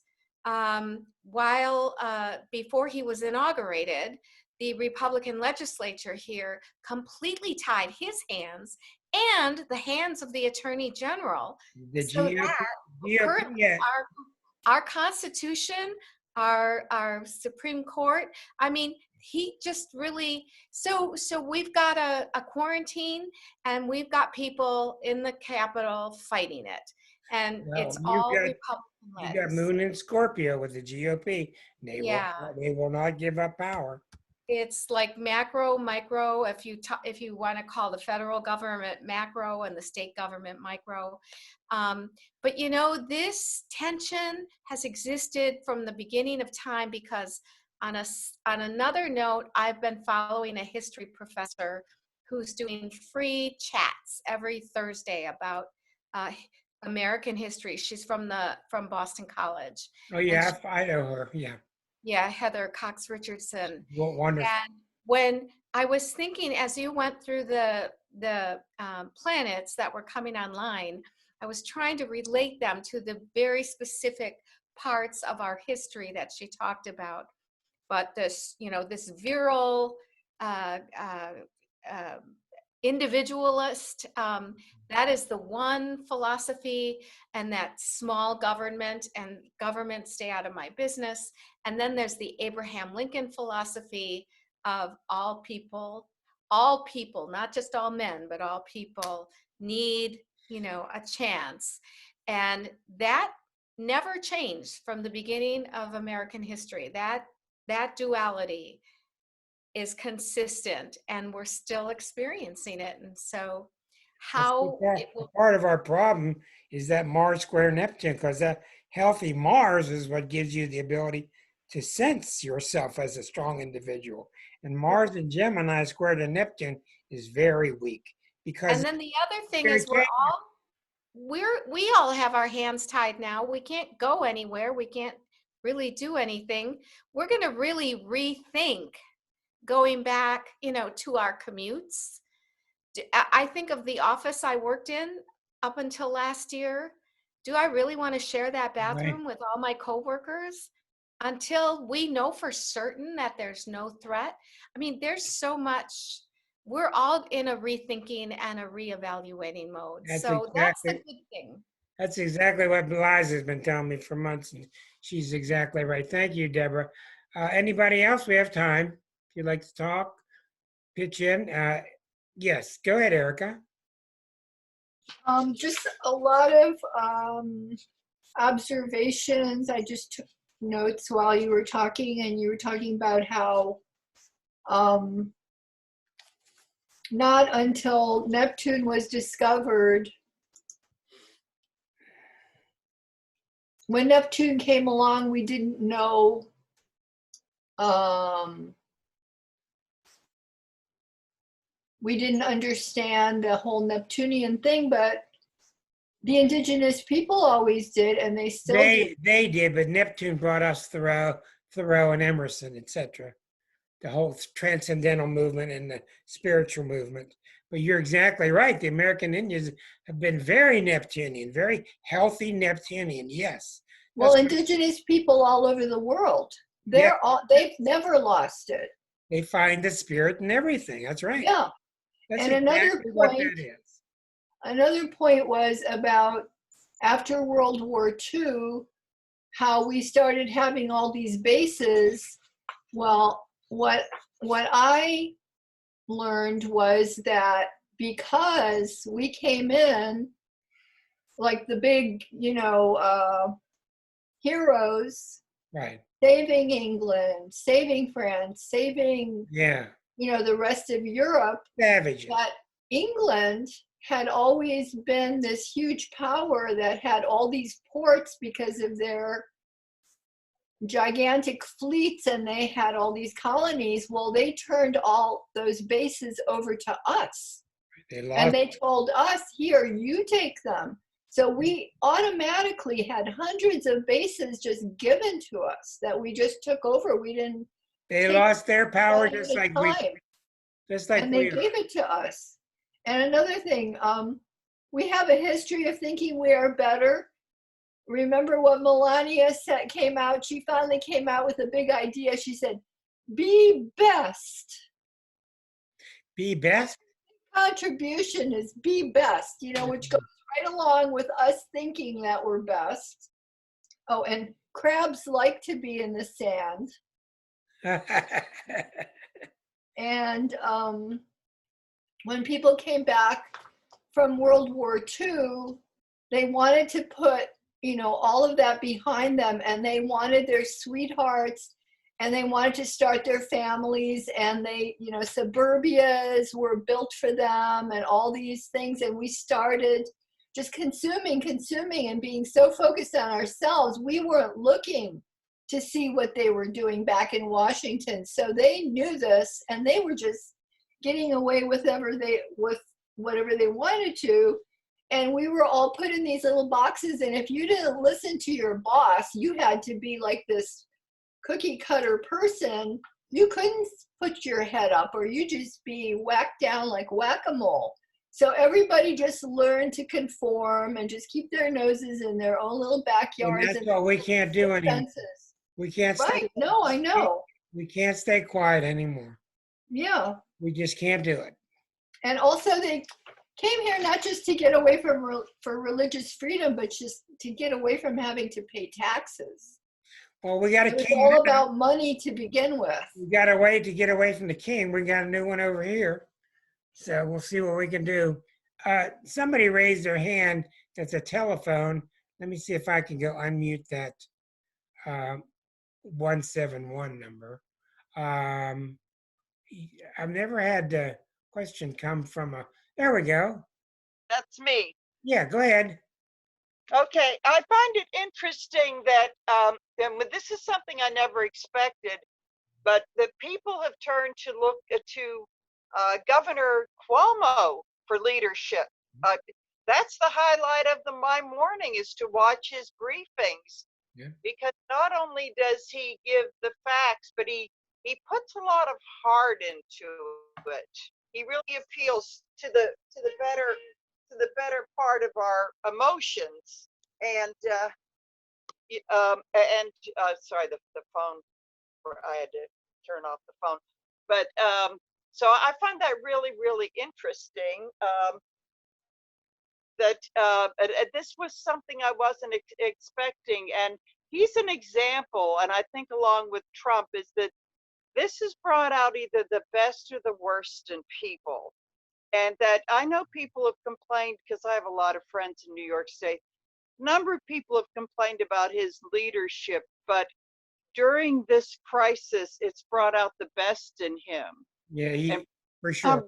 before he was inaugurated, the Republican legislature here completely tied his hands and the hands of the Attorney General. The So that currently yeah. our Constitution, our Supreme Court, I mean, he just really, so we've got a quarantine, and we've got people in the Capitol fighting it. And it's all Republican led. You got Moon and Scorpio with the GOP. They will not give up power. It's like macro, micro, if you want to call the federal government macro and the state government micro. But you know, this tension has existed from the beginning of time, because on another note, I've been following a history professor who's doing free chats every Thursday about American history. She's from Boston College. Oh yeah, I know her. Yeah. Yeah, Heather Cox Richardson. Wonderful. And when I was thinking, as you went through the planets that were coming online, I was trying to relate them to the very specific parts of our history that she talked about. But this, you know, this virile, individualist, that is the one philosophy, and that small government and government stay out of my business. And then there's the Abraham Lincoln philosophy of all people, not just all men, but all people need, you know, a chance. And that never changed from the beginning of American history. That duality is consistent, and we're still experiencing it. And so part of our problem is that Mars square Neptune, because that healthy Mars is what gives you the ability to sense yourself as a strong individual. And Mars in Gemini square to Neptune is very weak. And then the other thing is we all have our hands tied now. We can't go anywhere. We can't really do anything. We're going to really rethink going back, you know, to our commutes. I think of the office I worked in up until last year. Do I really want to share that bathroom with all my coworkers until we know for certain that there's no threat? I mean, there's so much. We're all in a rethinking and a reevaluating mode. That's a good thing. That's exactly what Liza's been telling me for months, and she's exactly right. Thank you, Deborah. Anybody else? We have time. If you'd like to talk, pitch in. Yes, go ahead, Erica. Just a lot of observations. I just took notes while you were talking, and you were talking about how not until Neptune was discovered, when Neptune came along, we didn't know we didn't understand the whole Neptunian thing, but the indigenous people always did, and they still do. They did, but Neptune brought us Thoreau and Emerson, etc. The whole transcendental movement and the spiritual movement. But you're exactly right. The American Indians have been very Neptunian, very healthy Neptunian. Yes. Well, indigenous people all over the world, they've never lost it. They find the spirit in everything. That's right. Yeah. That's and exactly what that is. Another point was about after World War II, how we started having all these bases. Well, what I learned was that because we came in like the big, heroes, right, saving England, saving France, saving the rest of Europe. Savages. But England had always been this huge power that had all these ports because of their gigantic fleets, and they had all these colonies. Well, they turned all those bases over to us. And they told us, here, you take them. So we automatically had hundreds of bases just given to us that we just took over. We didn't. They lost their power just like we. And they gave it to us. And another thing, we have a history of thinking we are better. remember what Melania said, came out, she finally came out with a big idea. She said, be best. Be best? Contribution is be best, you know, which goes right along with us thinking that we're best. Oh, and crabs like to be in the sand. And when people came back from World War II, they wanted to put, you know, all of that behind them, and they wanted their sweethearts, and they wanted to start their families, and they, you know, suburbias were built for them and all these things. And we started just consuming, and being so focused on ourselves, we weren't looking to see what they were doing back in Washington. So they knew this, and they were just getting away with whatever they wanted to. And we were all put in these little boxes. And if you didn't listen to your boss, you had to be like this cookie cutter person. You couldn't put your head up, or you just be whacked down like whack-a-mole. So everybody just learned to conform and just keep their noses in their own little backyards. And that's what we can't do anymore. We can't Right. stay, No, I know. we can't stay quiet anymore. Yeah. We just can't do it. And also they came here not just to get away from for religious freedom, but just to get away from having to pay taxes. Well, we got a It was king. all now. about money to begin with. We got a way to get away from the king. We got a new one over here. So we'll see what we can do. Somebody raised their hand. That's a telephone. Let me see if I can go unmute that 171 number. I've never had a question come from a, there we go. That's me. Yeah, go ahead. Okay, I find it interesting that and this is something I never expected, but the people have turned to look to Governor Cuomo for leadership. That's the highlight of my morning, is to watch his briefings. Yeah. Because not only does he give the facts, but he puts a lot of heart into it. He really appeals to the better part of our emotions. And sorry, the phone, I had to turn off the phone. But so I find that really, really interesting. That this was something I wasn't expecting. And he's an example, and I think along with Trump, is that this has brought out either the best or the worst in people. And that I know people have complained, because I have a lot of friends in New York State. A number of people have complained about his leadership, but during this crisis, it's brought out the best in him. Yeah, for sure.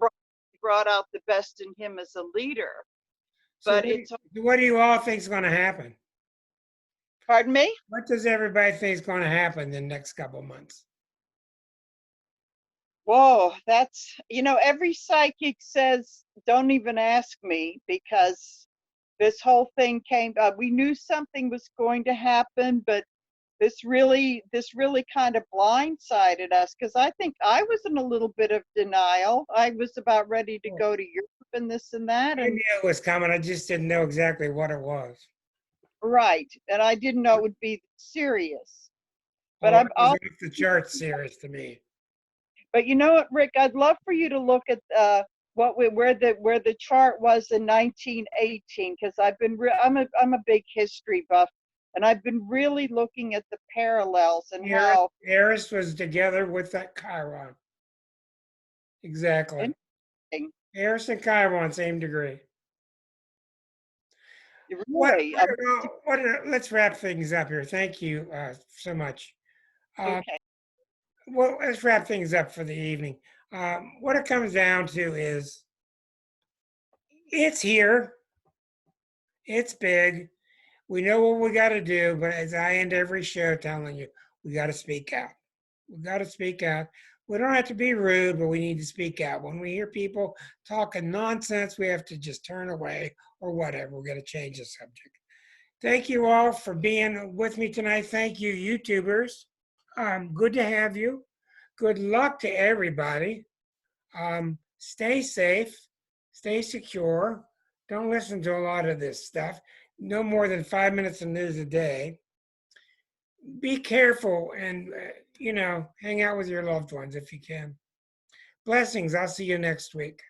Brought out the best in him as a leader. So But what do you all think is going to happen? Pardon me? What does everybody think is going to happen in the next couple of months? Whoa, that's, every psychic says, don't even ask me, because this whole thing came, we knew something was going to happen, but this really kind of blindsided us, because I think I was in a little bit of denial. I was about ready to go to Europe and this and that. I knew it was coming. I just didn't know exactly what it was. Right, and I didn't know it would be serious. But it was off the charts serious to me. But you know what, Rick? I'd love for you to look at where the chart was in 1918, because I'm a big history buff, and I've been really looking at the parallels and how Eris was together with that Chiron. Exactly. Eris and Chiron, same degree. Really? Let's wrap things up here. Thank you so much. Okay. Well, let's wrap things up for the evening. What it comes down to is, it's here. It's big. We know what we got to do, but as I end every show telling you, we got to speak out. We got to speak out. We don't have to be rude, but we need to speak out. When we hear people talking nonsense, we have to just turn away or whatever. We're going to change the subject. Thank you all for being with me tonight. Thank you, YouTubers. Good to have you. Good luck to everybody. Stay safe, stay secure, Don't listen to a lot of this stuff. No more than 5 minutes of news a day. Be careful and, hang out with your loved ones if you can. Blessings. I'll see you next week.